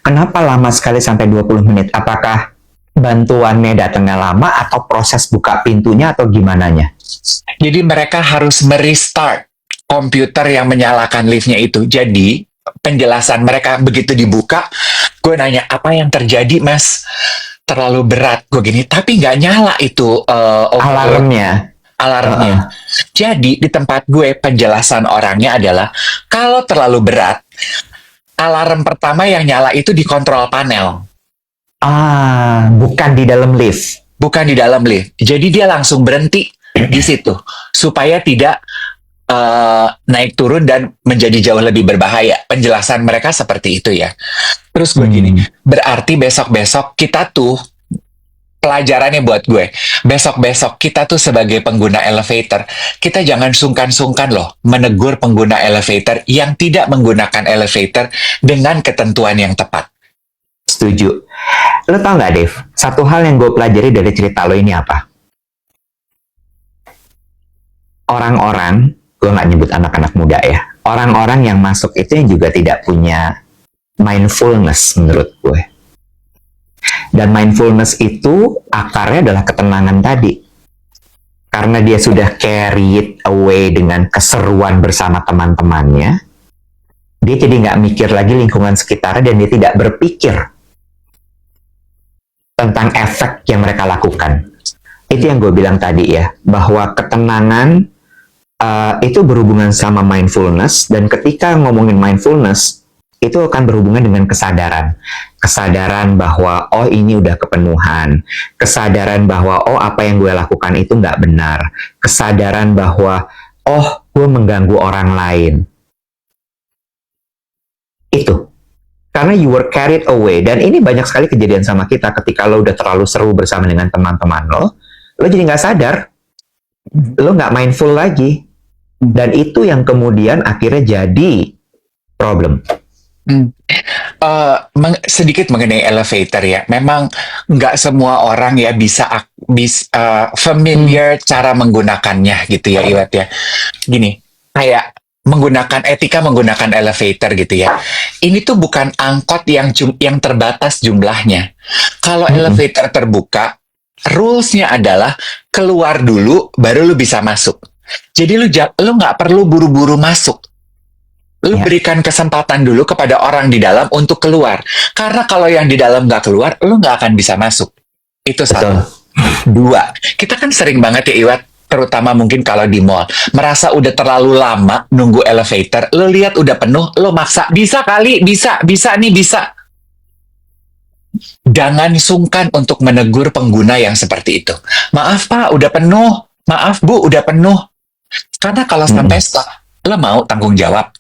Kenapa lama sekali sampai 20 menit? Apakah bantuannya datangnya lama atau proses buka pintunya atau gimananya? Jadi mereka harus merestart komputer yang menyalakan liftnya itu. Jadi penjelasan mereka begitu dibuka, gue nanya, apa yang terjadi mas? Terlalu berat. Gue gini, tapi nggak nyala itu Alarmnya. alarmnya. Jadi di tempat gue penjelasan orangnya adalah, kalau terlalu berat, alarm pertama yang nyala itu di kontrol panel. Bukan di dalam lift. Bukan di dalam lift. Jadi dia langsung berhenti di situ supaya tidak naik turun dan menjadi jauh lebih berbahaya. Penjelasan mereka seperti itu ya. Terus gue gini, berarti besok-besok kita tuh, pelajarannya buat gue, besok-besok kita tuh sebagai pengguna elevator, kita jangan sungkan-sungkan loh menegur pengguna elevator yang tidak menggunakan elevator dengan ketentuan yang tepat. Setuju. Lo tau nggak, Dave? Satu hal yang gue pelajari dari cerita lo ini apa? Orang-orang, gue nggak nyebut anak-anak muda ya, orang-orang yang masuk itu yang juga tidak punya mindfulness menurut gue. Dan mindfulness itu akarnya adalah ketenangan tadi. Karena dia sudah carried away dengan keseruan bersama teman-temannya, dia jadi nggak mikir lagi lingkungan sekitarnya dan dia tidak berpikir tentang efek yang mereka lakukan. Itu yang gue bilang tadi ya, bahwa ketenangan itu berhubungan sama mindfulness, dan ketika ngomongin mindfulness, itu akan berhubungan dengan kesadaran. Kesadaran bahwa, oh ini udah kepenuhan. Kesadaran bahwa, oh apa yang gue lakukan itu nggak benar. Kesadaran bahwa, oh gue mengganggu orang lain. Itu. Karena you were carried away. Dan ini banyak sekali kejadian sama kita ketika lo udah terlalu seru bersama dengan teman-teman lo jadi nggak sadar. Lo nggak mindful lagi. Dan itu yang kemudian akhirnya jadi problem. Sedikit mengenai elevator ya. Memang nggak semua orang ya bisa familiar cara menggunakannya gitu ya Iwet ya. Gini, kayak etika menggunakan elevator gitu ya. Ini tuh bukan angkot yang terbatas jumlahnya. Kalau elevator terbuka, rules-nya adalah keluar dulu baru lu bisa masuk. Jadi lu nggak perlu buru-buru masuk. Lu berikan kesempatan dulu kepada orang di dalam untuk keluar. Karena kalau yang di dalam nggak keluar, lu nggak akan bisa masuk. Itu satu. Dua, kita kan sering banget ya Iwat, terutama mungkin kalau di mall, merasa udah terlalu lama nunggu elevator, lu lihat udah penuh, lu maksa, bisa kali, bisa nih, bisa. Jangan sungkan untuk menegur pengguna yang seperti itu. Maaf Pak, udah penuh. Maaf Bu, udah penuh. Karena kalau sampai stuck, lo mau tanggung jawab?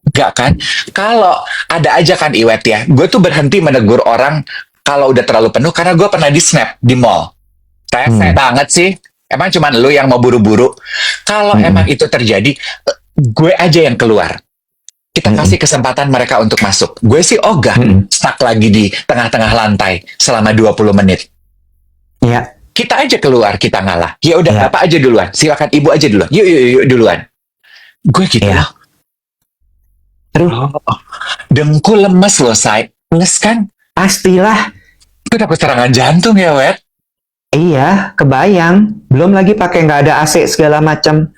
Enggak kan? Kalau ada aja kan Iwet ya, gue tuh berhenti menegur orang kalau udah terlalu penuh karena gue pernah di snap di mall. Saya banget sih. Emang cuman lu yang mau buru-buru? Kalau emang itu terjadi, gue aja yang keluar. Kita kasih kesempatan mereka untuk masuk. Gue sih ogah stuck lagi di tengah-tengah lantai selama 20 menit. Iya. Kita aja keluar, kita ngalah. Ya udah, Bapak aja duluan. Silakan Ibu aja duluan. Yuk duluan. Gue gitu loh. Terus dengkul lemes loh, Say. Lemes kan? Pastilah. Gue dapet serangan jantung ya, Wet. Iya, kebayang. Belum lagi pakai nggak ada AC segala macam.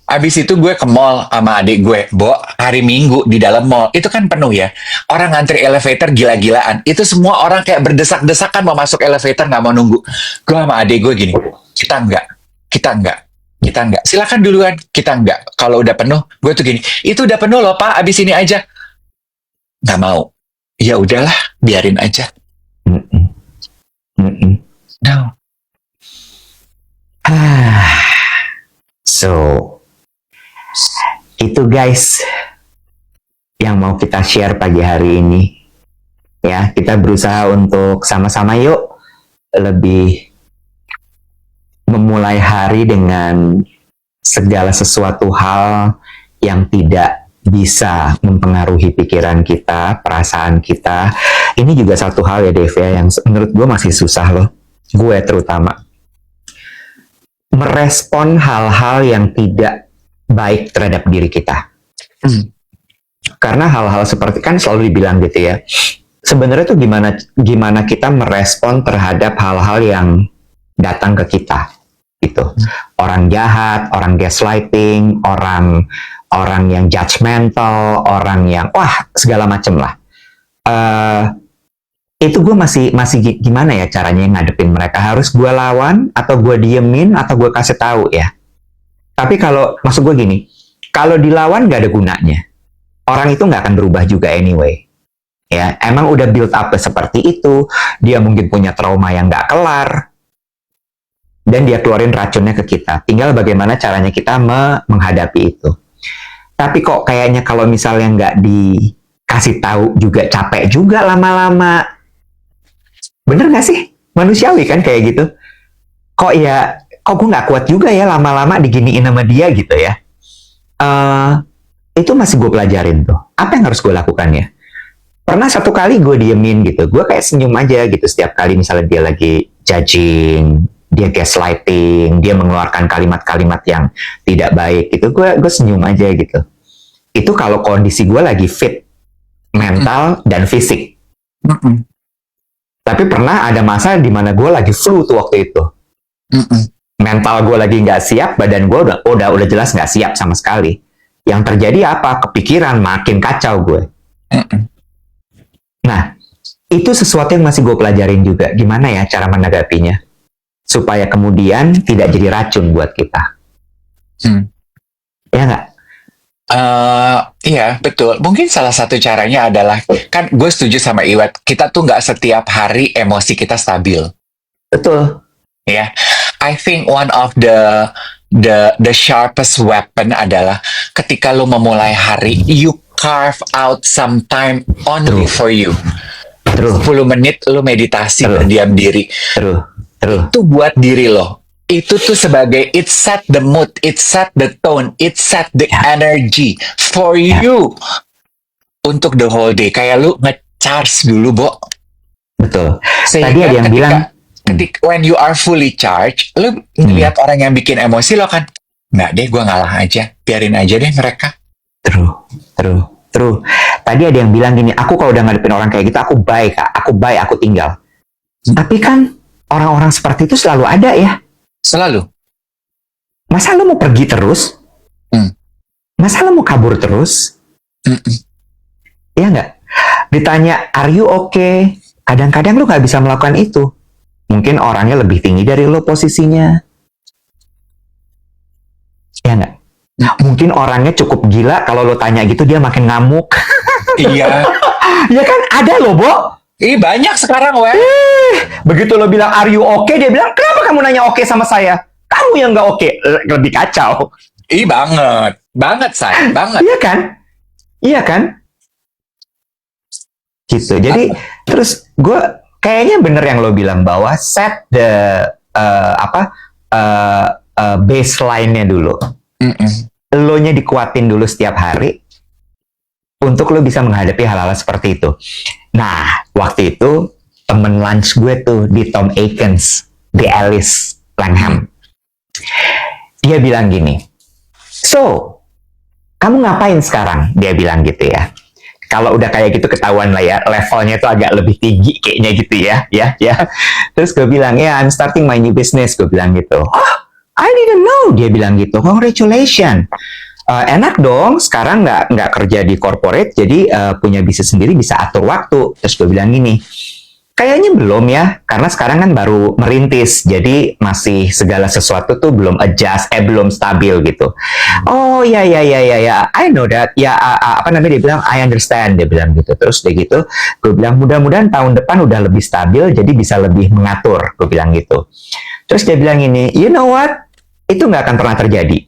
Abis itu gue ke mall sama adik gue, hari Minggu di dalam mall. Itu kan penuh ya. Orang ngantri elevator gila-gilaan. Itu semua orang kayak berdesak-desakan mau masuk elevator, nggak mau nunggu. Gue sama adik gue gini, kita enggak. Silakan duluan, kita enggak. Kalau udah penuh, gue tuh gini, itu udah penuh loh Pak, abis ini aja. Nggak mau. Ya udahlah, biarin aja. No. So, itu guys yang mau kita share pagi hari ini. Ya, kita berusaha untuk sama-sama yuk lebih memulai hari dengan segala sesuatu hal yang tidak bisa mempengaruhi pikiran kita, perasaan kita. Ini juga satu hal ya Dev ya, yang menurut gue masih susah loh. Gue terutama. Merespon hal-hal yang tidak baik terhadap diri kita. Karena hal-hal seperti, kan selalu dibilang gitu ya, sebenarnya tuh gimana kita merespon terhadap hal-hal yang datang ke kita gitu. Orang jahat, orang gaslighting, orang yang judgmental, orang yang segala macem lah. Itu gue masih gimana ya caranya ngadepin mereka? Harus gue lawan atau gue diemin atau gue kasih tahu ya? Tapi kalau maksud gue gini, kalau dilawan gak ada gunanya. Orang itu nggak akan berubah juga anyway. Ya, emang udah build up seperti itu, dia mungkin punya trauma yang nggak kelar, dan dia keluarin racunnya ke kita. Tinggal bagaimana caranya kita menghadapi itu. Tapi kok kayaknya kalau misalnya nggak dikasih tahu juga capek juga lama-lama. Bener nggak sih? Manusiawi kan kayak gitu. Kok gue nggak kuat juga ya lama-lama diginiin sama dia gitu ya. Itu masih gue pelajarin tuh. Apa yang harus gue lakukan ya? Pernah satu kali gue diemin gitu, gue kayak senyum aja gitu setiap kali misalnya dia lagi judging, dia gaslighting, dia mengeluarkan kalimat-kalimat yang tidak baik gitu, gue senyum aja gitu. Itu kalau kondisi gue lagi fit, mental dan fisik. Tapi pernah ada masa di mana gue lagi flu tuh waktu itu. Mental gue lagi nggak siap, badan gue udah jelas nggak siap sama sekali. Yang terjadi apa? Kepikiran, makin kacau gue. Nah, itu sesuatu yang masih gue pelajarin juga. Gimana ya cara menanggapinya? Supaya kemudian tidak jadi racun buat kita. Ya nggak? Iya, betul. Mungkin salah satu caranya adalah, kan gue setuju sama Iwet, kita tuh nggak setiap hari emosi kita stabil. Betul. Ya, I think one of the sharpest weapon adalah ketika lo memulai hari, you carve out some time only for you. 10 menit lo meditasi berdiam diri. Itu buat diri lo. Itu tuh sebagai it set the mood, it set the tone, it set the energy for you untuk the whole day. Kayak lu nge-charge dulu, Bo. Betul. Sehingga tadi ada yang bilang when you are fully charged, lu ngeliat orang yang bikin emosi lo kan, nggak deh, gue ngalah aja, biarin aja deh mereka. True. Tadi ada yang bilang gini, aku kalau udah ngadepin orang kayak gitu, aku baik, aku tinggal. Tapi kan orang-orang seperti itu selalu ada ya. Selalu. Masa lu mau pergi terus? Masa lu mau kabur terus? Ya nggak? Ditanya, are you okay? Kadang-kadang lu nggak bisa melakukan itu. Mungkin orangnya lebih tinggi dari lo posisinya. Ya nggak? Mungkin orangnya cukup gila, kalau lo tanya gitu dia makin ngamuk. Iya. Ya kan? Ada lo, Bo. Banyak sekarang, weh. Begitu lo bilang, are you okay? Dia bilang, kenapa kamu nanya oke sama saya? Kamu yang nggak oke. Lebih kacau. Banget, say. Banget. Iya kan? Gitu. Jadi, terus gue kayaknya bener yang lo bilang bahwa set the baseline-nya dulu. Lo-nya dikuatin dulu setiap hari untuk lo bisa menghadapi hal-hal seperti itu. Nah, waktu itu temen lunch gue tuh di Tom Atkins, di Alice Langham. Dia bilang gini, so, kamu ngapain sekarang? Dia bilang gitu ya. Kalau udah kayak gitu ketahuan lah ya, levelnya tuh agak lebih tinggi kayaknya gitu ya. Terus gue bilang, I'm starting my new business, gue bilang gitu. Oh, I didn't know, dia bilang gitu. Congratulations. Enak dong, sekarang nggak kerja di corporate, jadi punya bisnis sendiri, bisa atur waktu. Terus gue bilang gini, kayaknya belum ya, karena sekarang kan baru merintis, jadi masih segala sesuatu tuh belum adjust, belum stabil gitu. Oh ya, I know that. Ya, dia bilang, I understand, dia bilang gitu. Terus dia gitu, gue bilang mudah-mudahan tahun depan udah lebih stabil, jadi bisa lebih mengatur, gue bilang gitu. Terus dia bilang ini, you know what? Itu nggak akan pernah terjadi.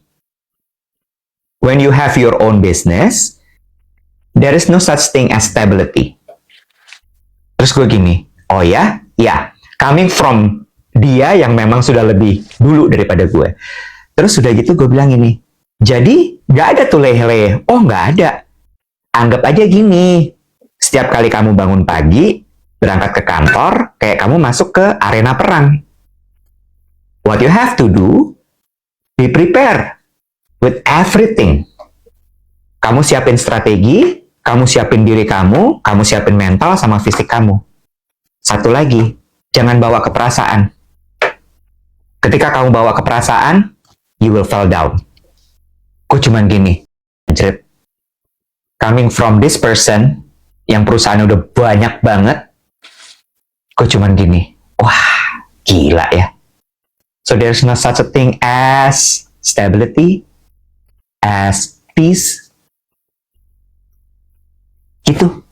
When you have your own business, there is no such thing as stability. Terus gue gini, oh ya, ya, coming from dia yang memang sudah lebih dulu daripada gue. Terus sudah gitu gue bilang ini, jadi gak ada tuh leleh. Oh gak ada. Anggap aja gini, setiap kali kamu bangun pagi, berangkat ke kantor, kayak kamu masuk ke arena perang. What you have to do, be prepared with everything. Kamu siapin strategi, kamu siapin diri kamu siapin mental sama fisik kamu. Satu lagi, jangan bawa ke perasaan. Ketika kamu bawa ke perasaan, you will fall down. Gue cuman gini, coming from this person, yang perusahaan udah banyak banget, gue cuman gini, wah, gila ya. So there's no such a thing as stability, as peace, gitu.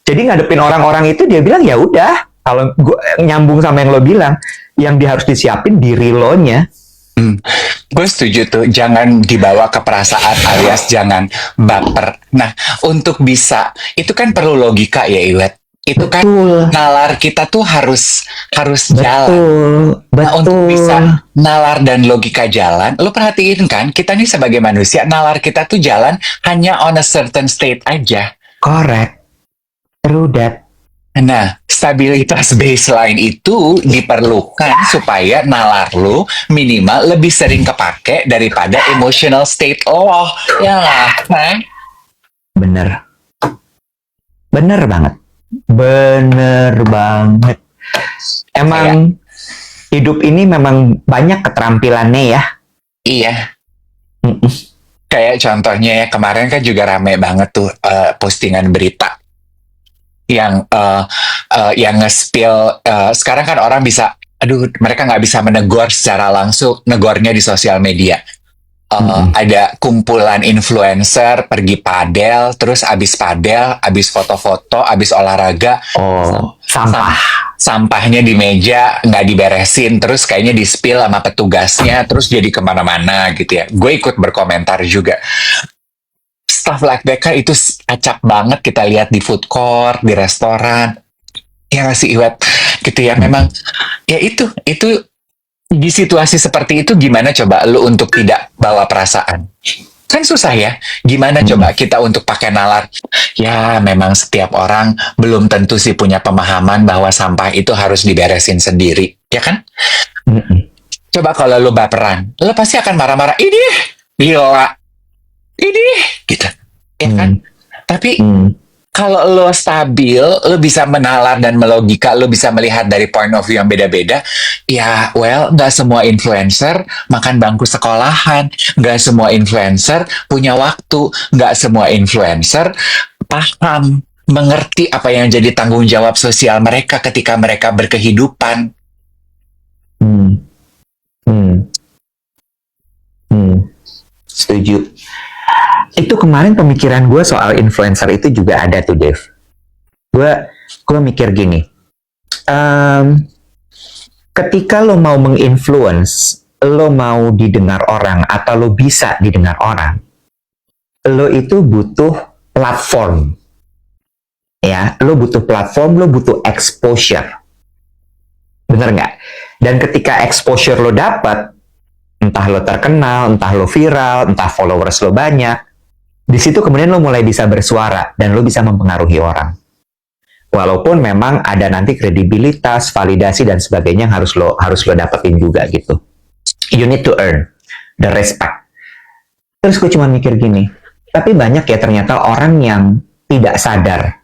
Jadi ngadepin orang-orang itu dia bilang ya udah, kalau gue nyambung sama yang lo bilang, yang dia harus disiapin diri lo nya. Gue setuju tuh, jangan dibawa ke perasaan alias jangan baper. Nah, untuk bisa, itu kan perlu logika ya Iwet. Itu kan nalar kita tuh harus jalan. Nah, untuk bisa nalar dan logika jalan, lo perhatiin kan, kita nih sebagai manusia, nalar kita tuh jalan hanya on a certain state aja. Correct. True that. Nah, stabilitas baseline itu diperlukan supaya nalar lu minimal lebih sering kepake daripada emotional state lo. Ya nggak? Nah? Bener banget. Emang hidup ini memang banyak keterampilannya ya. Iya. Kayak contohnya ya, kemarin kan juga rame banget tuh postingan berita yang nge-spill, sekarang kan orang bisa, mereka nggak bisa menegur secara langsung, negornya di sosial media. Ada kumpulan influencer pergi padel, terus abis padel, abis foto-foto, abis olahraga, sampahnya di meja nggak diberesin, terus kayaknya di-spill sama petugasnya, terus jadi kemana-mana gitu ya. Gue ikut berkomentar juga. Stuff like that kan itu acak banget kita lihat di food court, di restoran. Ya nggak sih Iwet? Gitu ya, memang ya itu di situasi seperti itu gimana coba lu untuk tidak bawa perasaan? Kan susah ya. Gimana coba kita untuk pakai nalar? Ya memang setiap orang belum tentu sih punya pemahaman bahwa sampah itu harus diberesin sendiri, ya kan? Coba kalau lu baperan, lu pasti akan marah-marah. Ini gila. Ini gitu, ya kan? Tapi kalau lo stabil, lo bisa menalar dan melogika, lo bisa melihat dari point of view yang beda-beda. Ya, well, nggak semua influencer makan bangku sekolahan, nggak semua influencer punya waktu, nggak semua influencer paham, mengerti apa yang jadi tanggung jawab sosial mereka ketika mereka berkehidupan. Setuju. Itu kemarin pemikiran gue soal influencer itu juga ada tuh, Dev. Gue mikir gini, ketika lo mau menginfluence, lo mau didengar orang atau lo bisa didengar orang, lo itu butuh platform. Ya, lo butuh platform, lo butuh exposure. Bener nggak? Dan ketika exposure lo dapat, entah lo terkenal, entah lo viral, entah followers lo banyak, di situ kemudian lo mulai bisa bersuara dan lo bisa mempengaruhi orang. Walaupun memang ada nanti kredibilitas, validasi dan sebagainya yang harus lo dapetin juga gitu. You need to earn the respect. Terus gue cuma mikir gini, tapi banyak ya ternyata orang yang tidak sadar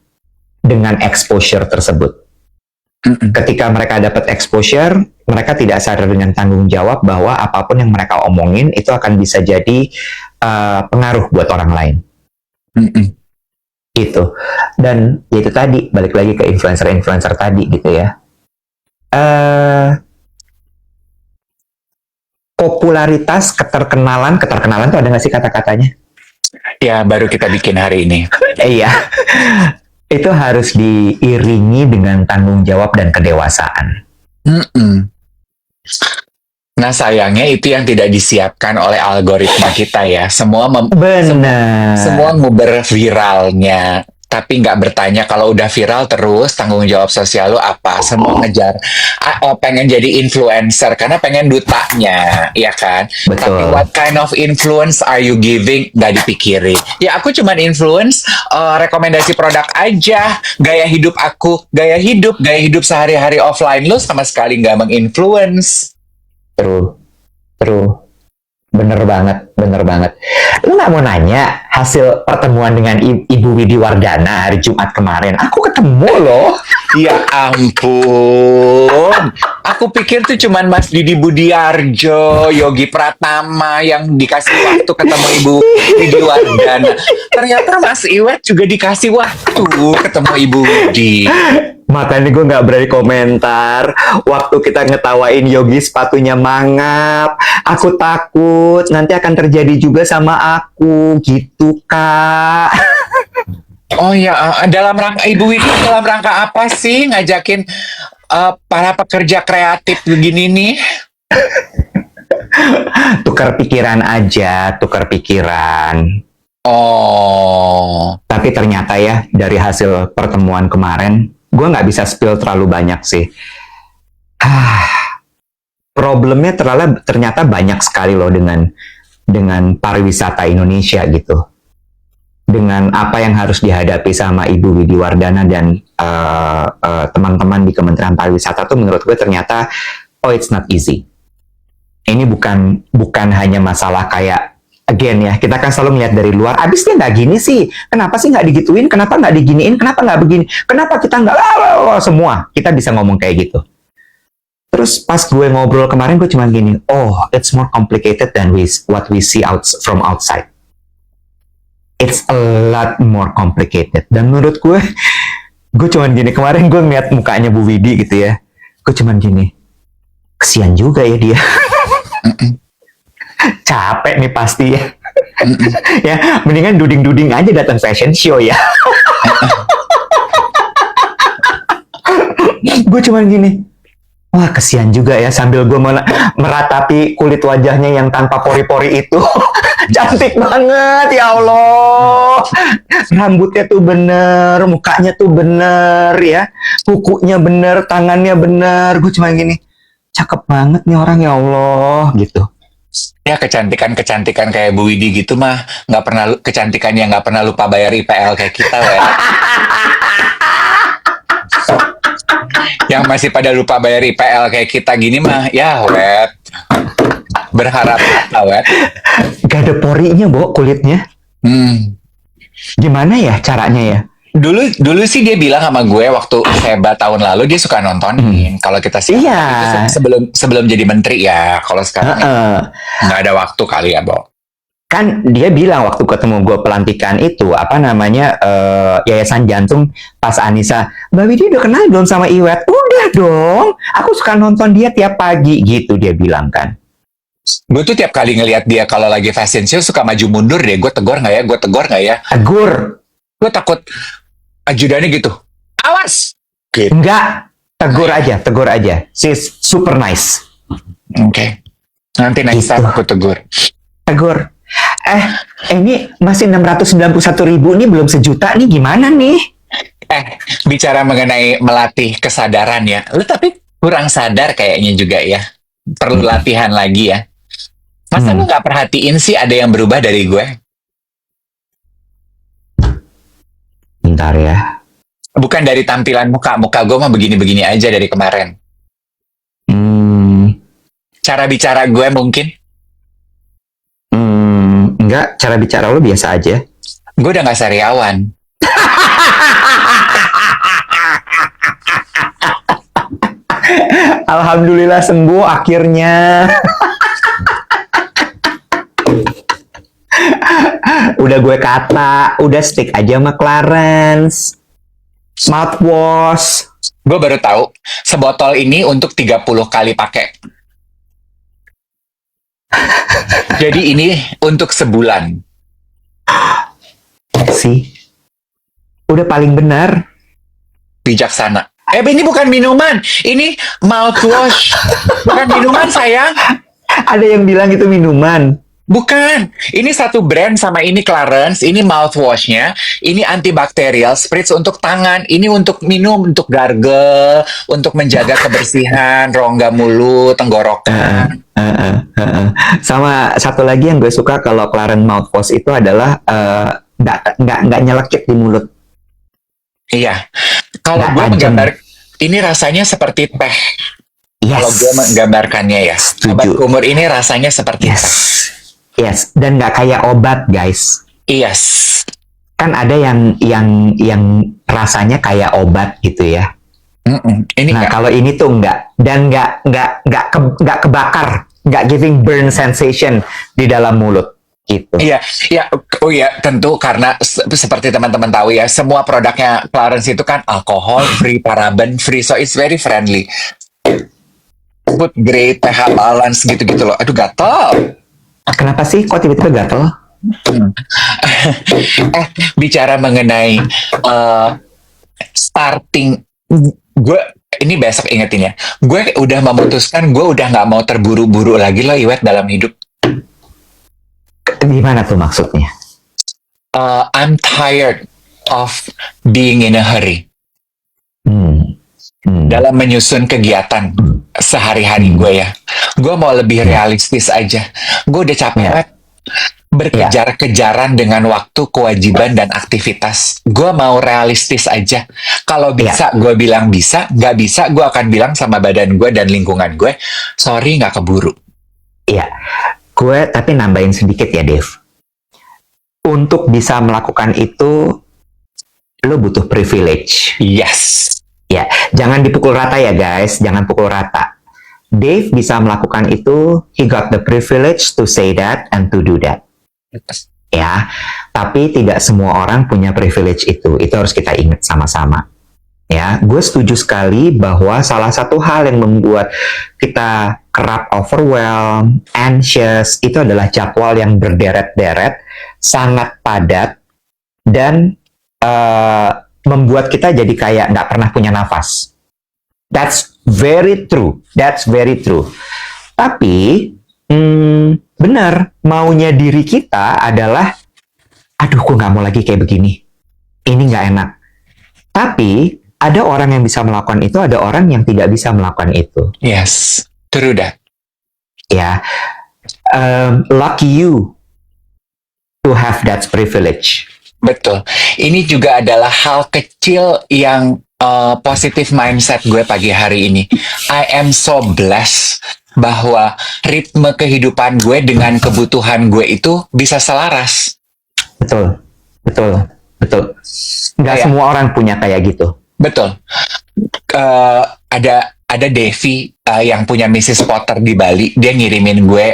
dengan exposure tersebut. Ketika mereka dapat exposure, mereka tidak sadar dengan tanggung jawab bahwa apapun yang mereka omongin itu akan bisa jadi pengaruh buat orang lain. Gitu. Dan itu tadi, balik lagi ke influencer-influencer tadi gitu ya. Popularitas, keterkenalan itu ada nggak sih kata-katanya? Ya, baru kita bikin hari ini. Iya. Itu harus diiringi dengan tanggung jawab dan kedewasaan. Nah sayangnya itu yang tidak disiapkan oleh algoritma kita ya. Semua Benar. semua nguber viralnya, tapi nggak bertanya kalau udah viral terus tanggung jawab sosial lu apa? Semua ngejar pengen jadi influencer karena pengen dutanya, ya kan? Tapi Betul. what kind of influence are you giving? Nggak dipikirin. Ya aku cuman influence rekomendasi produk aja, gaya hidup sehari-hari offline lu sama sekali nggak menginfluence. True, true. Bener banget, bener banget. Lu nggak mau nanya hasil pertemuan dengan Ibu Widi Wardana hari Jumat kemarin? Aku ketemu loh. Ya ampun, aku pikir tuh cuman Mas Didi Budiarjo, Yogi Pratama yang dikasih waktu ketemu Ibu Widi Wardana. Ternyata Mas Iwet juga dikasih waktu ketemu Ibu Widi. Makanya gue nggak berani komentar. Waktu kita ngetawain Yogi sepatunya mangap, aku takut nanti akan terjadi juga sama aku, gitu Kak. Oh ya, dalam rangka Ibu Widi dalam rangka apa sih ngajakin para pekerja kreatif begini nih? Tukar pikiran aja, tukar pikiran. Oh, Tapi ternyata ya dari hasil pertemuan kemarin, gue nggak bisa spill terlalu banyak sih. Problemnya ternyata banyak sekali loh dengan pariwisata Indonesia gitu. Dengan apa yang harus dihadapi sama Ibu Widi Wardana dan teman-teman di Kementerian Pariwisata tuh menurut gue ternyata it's not easy. Ini bukan hanya masalah kayak again ya, kita kan selalu melihat dari luar, abis dia nggak gini sih, kenapa sih nggak digituin, kenapa nggak diginiin, kenapa nggak begini, kenapa kita nggak semua, kita bisa ngomong kayak gitu. Terus pas gue ngobrol kemarin, gue cuma gini, it's more complicated than what we see from outside. It's a lot more complicated. Dan menurut gue cuman gini, kemarin gue ngeliat mukanya Bu Widi gitu ya, gue cuman gini, kesian juga ya dia. Capek nih pasti ya. Ya, mendingan duding-duding aja datang fashion show ya. Gue cuman gini, wah kesian juga ya sambil gue meratapi kulit wajahnya yang tanpa pori-pori itu. Cantik banget ya Allah. Rambutnya tuh bener, mukanya tuh bener ya. Kukunya bener, tangannya bener. Gue cuma gini, cakep banget nih orang ya Allah gitu. ya kecantikan kayak Bu Widi gitu mah nggak pernah kecantikan yang nggak pernah lupa bayar IPL kayak kita, weh. Yang masih pada lupa bayar IPL kayak kita gini mah, ya wet. Berharap apa, wet? Gak ada porinya, Bo, kulitnya. Gimana ya caranya ya? Dulu sih dia bilang sama gue waktu hebat tahun lalu dia suka nontonin. Kalau kita sih Iya. itu sebelum jadi menteri ya. Kalau sekarang nggak ada waktu kali ya, Bo. Kan dia bilang waktu ketemu gue pelantikan itu apa namanya Yayasan Jantung pas Anissa, Mbak Widi udah kenal belum sama Iwet? Udah dong, aku suka nonton dia tiap pagi gitu dia bilang kan. Gue tuh tiap kali ngelihat dia kalau lagi fashion show suka maju mundur deh. Gue tegur nggak ya? Tegur. Gue takut ajudannya gitu. Awas! Gitu. Enggak, tegur aja. She's super nice. Oke. Nanti next time aku tegur. Tegur. Ini masih 691.000 nih, belum sejuta nih, gimana nih? Bicara mengenai melatih kesadaran ya. Lu tapi kurang sadar kayaknya juga ya. Perlu latihan lagi ya. Masa lu gak perhatiin sih ada yang berubah dari gue? Bentar ya. Bukan dari tampilan muka gue mah begini-begini aja dari kemarin. Cara bicara gue mungkin? Enggak, cara bicara lo biasa aja. Gue udah gak sariawan. Alhamdulillah sembuh akhirnya. Udah gue kata, udah stick aja sama Clarence. Mouthwash. Gue baru tahu, sebotol ini untuk 30 kali pakai. Jadi ini untuk sebulan. Sih. Udah paling benar. Bijaksana. Ini bukan minuman. Ini mouthwash. Bukan minuman, sayang. Ada yang bilang itu minuman. Bukan, ini satu brand sama ini Clarence, ini mouthwashnya, ini antibakterial spritz untuk tangan, ini untuk minum, untuk gargle, untuk menjaga kebersihan, rongga mulut, Heeh, tenggorokan. heeh, heeh. Sama satu lagi yang gue suka kalau Clarence mouthwash itu adalah nggak nyelekit di mulut, Iya, kalau nggak gue tajam. menggambar, ini rasanya seperti teh. Kalau gue Yes, menggambarkannya ya, obat setuju. kumur ini rasanya seperti Yes, teh. yes. Dan nggak kayak obat, guys. Yes. Kan ada yang rasanya kayak obat gitu ya. Mm-mm. Ini Nah, enggak. kalau ini tuh enggak, dan enggak kebakar, enggak giving burn sensation di dalam mulut gitu. Iya, ya, oh ya, tentu karena seperti teman-teman tahu ya, semua produknya Clarence itu kan alkohol free, paraben free, so it's very friendly. Food grade, pH balance gitu-gitu loh. Aduh, gatel. Kenapa sih kok tiba-tiba gatel? Hmm. Bicara mengenai eh, starting, gue ini besok ingetin ya. Gue udah memutuskan, gue udah nggak mau terburu-buru lagi loh, Iwet, dalam hidup. Gimana tuh maksudnya? I'm tired of being in a hurry Hmm. Hmm. dalam menyusun kegiatan sehari-hari gue ya. Gue mau lebih Ya. realistis aja. Gue udah capek Ya. banget berkejar-kejaran dengan waktu, kewajiban, dan aktivitas. Gue mau realistis aja. Kalau bisa, gue bilang bisa. Nggak bisa, gue akan bilang sama badan gue dan lingkungan gue, sorry nggak keburu. Iya. Gue tapi nambahin sedikit ya, Dev. Untuk bisa melakukan itu, lo butuh privilege. Yes. Ya, jangan dipukul rata ya guys, jangan pukul rata. Dave bisa melakukan itu, he got the privilege to say that and to do that. Ya, tapi tidak semua orang punya privilege itu harus kita ingat sama-sama. Ya, gue setuju sekali bahwa salah satu hal yang membuat kita kerap overwhelmed, anxious, itu adalah jadwal yang berderet-deret, sangat padat, dan membuat kita jadi kayak nggak pernah punya nafas. That's very true. That's very true. Tapi benar, maunya diri kita adalah, aduh, gue nggak mau lagi kayak begini. Ini nggak enak. Tapi ada orang yang bisa melakukan itu, ada orang yang tidak bisa melakukan itu. Yes. True that. Ya, lucky you to have that privilege. Betul. Ini juga adalah hal kecil yang positive mindset gue pagi hari ini. I am so blessed bahwa ritme kehidupan gue dengan kebutuhan gue itu bisa selaras. Betul, betul, betul. Nggak Kayak- semua orang punya kayak gitu. Betul. Ada Devi yang punya Mrs. Potter di Bali. Dia ngirimin gue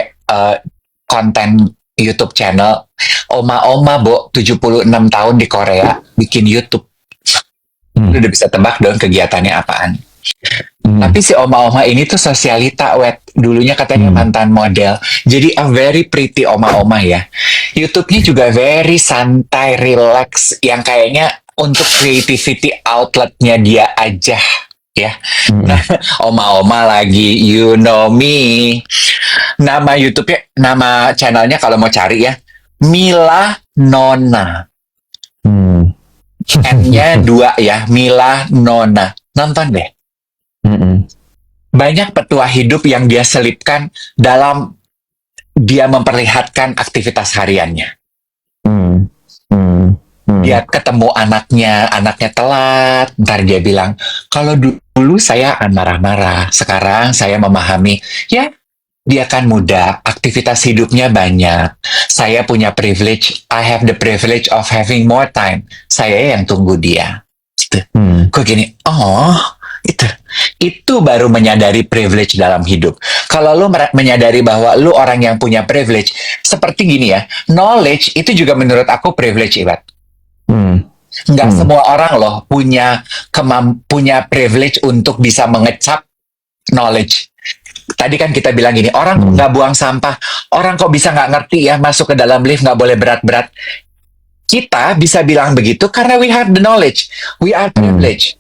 konten YouTube channel. Oma-oma, Bo, 76 tahun di Korea, bikin YouTube. Lu udah bisa tebak dong kegiatannya apaan. Tapi si oma-oma ini tuh sosialita, Wet. Dulunya katanya mantan model. Jadi a very pretty oma-oma ya. YouTube-nya juga very santai, relax. Yang kayaknya untuk creativity outletnya dia aja. Ya, nah, oma-oma lagi, you know me. Nama YouTube-nya, nama channelnya kalau mau cari ya, Mila Nona. N-nya 2 ya, Mila Nona. Nonton deh. Banyak petua hidup yang dia selipkan dalam dia memperlihatkan aktivitas hariannya. Dia ketemu anaknya telat, ntar dia bilang, kalau dulu saya akan marah-marah, sekarang saya memahami, ya, dia kan muda, aktivitas hidupnya banyak, saya punya privilege, I have the privilege of having more time, saya yang tunggu dia. Gitu. Gue gini, oh, itu baru menyadari privilege dalam hidup. Kalau lu menyadari bahwa lu orang yang punya privilege, seperti gini ya, knowledge itu juga menurut aku privilege, Ibat. Nggak semua orang loh punya privilege untuk bisa mengecap knowledge. Tadi kan kita bilang gini, orang kok nggak buang sampah, orang kok bisa nggak ngerti ya masuk ke dalam lift nggak boleh berat-berat. Kita bisa bilang begitu karena we have the knowledge, we are privileged.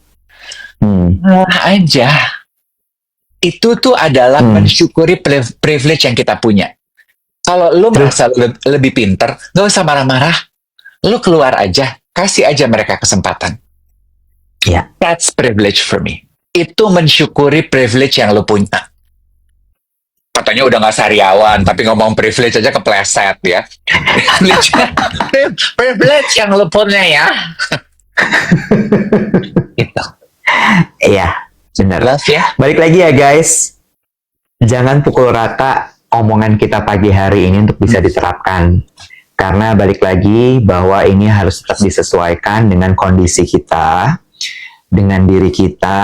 Nah aja, itu tuh adalah mensyukuri privilege yang kita punya. Kalau lu Terus? merasa lebih pinter, nggak usah marah-marah. Lu keluar aja, kasih aja mereka kesempatan. Ya. That's privilege for me. Itu mensyukuri privilege yang lu punya. Katanya udah nggak sariawan, tapi ngomong privilege aja kepleset ya. Privilege yang lu punya ya. Itu. Iya, benar. Love ya. Balik lagi ya guys, jangan pukul rata omongan kita pagi hari ini untuk bisa diterapkan. Karena balik lagi bahwa ini harus tetap disesuaikan dengan kondisi kita, dengan diri kita,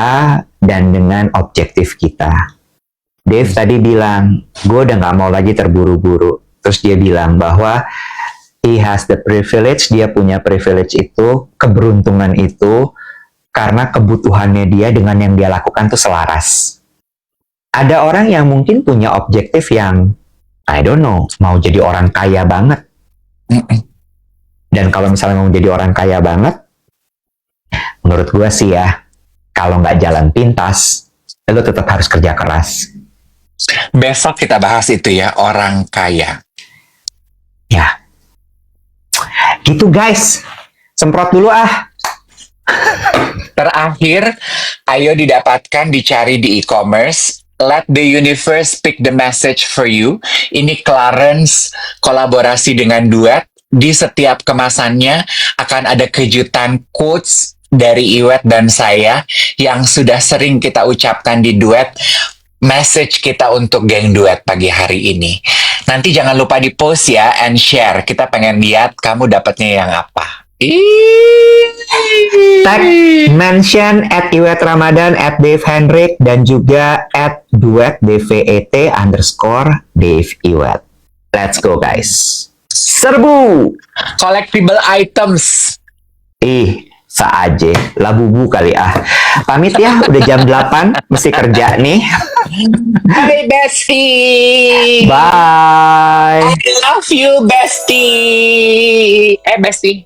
dan dengan objektif kita. Dave tadi bilang, gue udah gak mau lagi terburu-buru. Terus dia bilang bahwa he has the privilege, dia punya privilege itu, keberuntungan itu, karena kebutuhannya dia dengan yang dia lakukan tuh selaras. Ada orang yang mungkin punya objektif yang, I don't know, mau jadi orang kaya banget. Dan kalau misalnya mau jadi orang kaya banget, menurut gue sih ya, kalau nggak jalan pintas, lo tetap harus kerja keras. Besok kita bahas itu ya, orang kaya. Ya, gitu guys. Semprot dulu ah. Terakhir, ayo didapatkan, dicari di e-commerce. Let the universe pick the message for you. Ini Clarence kolaborasi dengan Duet. Di setiap kemasannya akan ada kejutan quotes dari Iwet dan saya yang sudah sering kita ucapkan di Duet. Message kita untuk geng Duet pagi hari ini. Nanti jangan lupa di post ya and share. Kita pengen lihat kamu dapatnya yang apa. Tag mention @Iwet Ramadan, @Dave Hendrik, dan juga @Duet DVET_Dave Iwet. Let's go guys. Serbu. Collectible items. Saaje, labubu kali ah. Pamit ya, udah jam 8, mesti kerja nih. Bye, bestie. Bye. I love you, bestie. Bestie.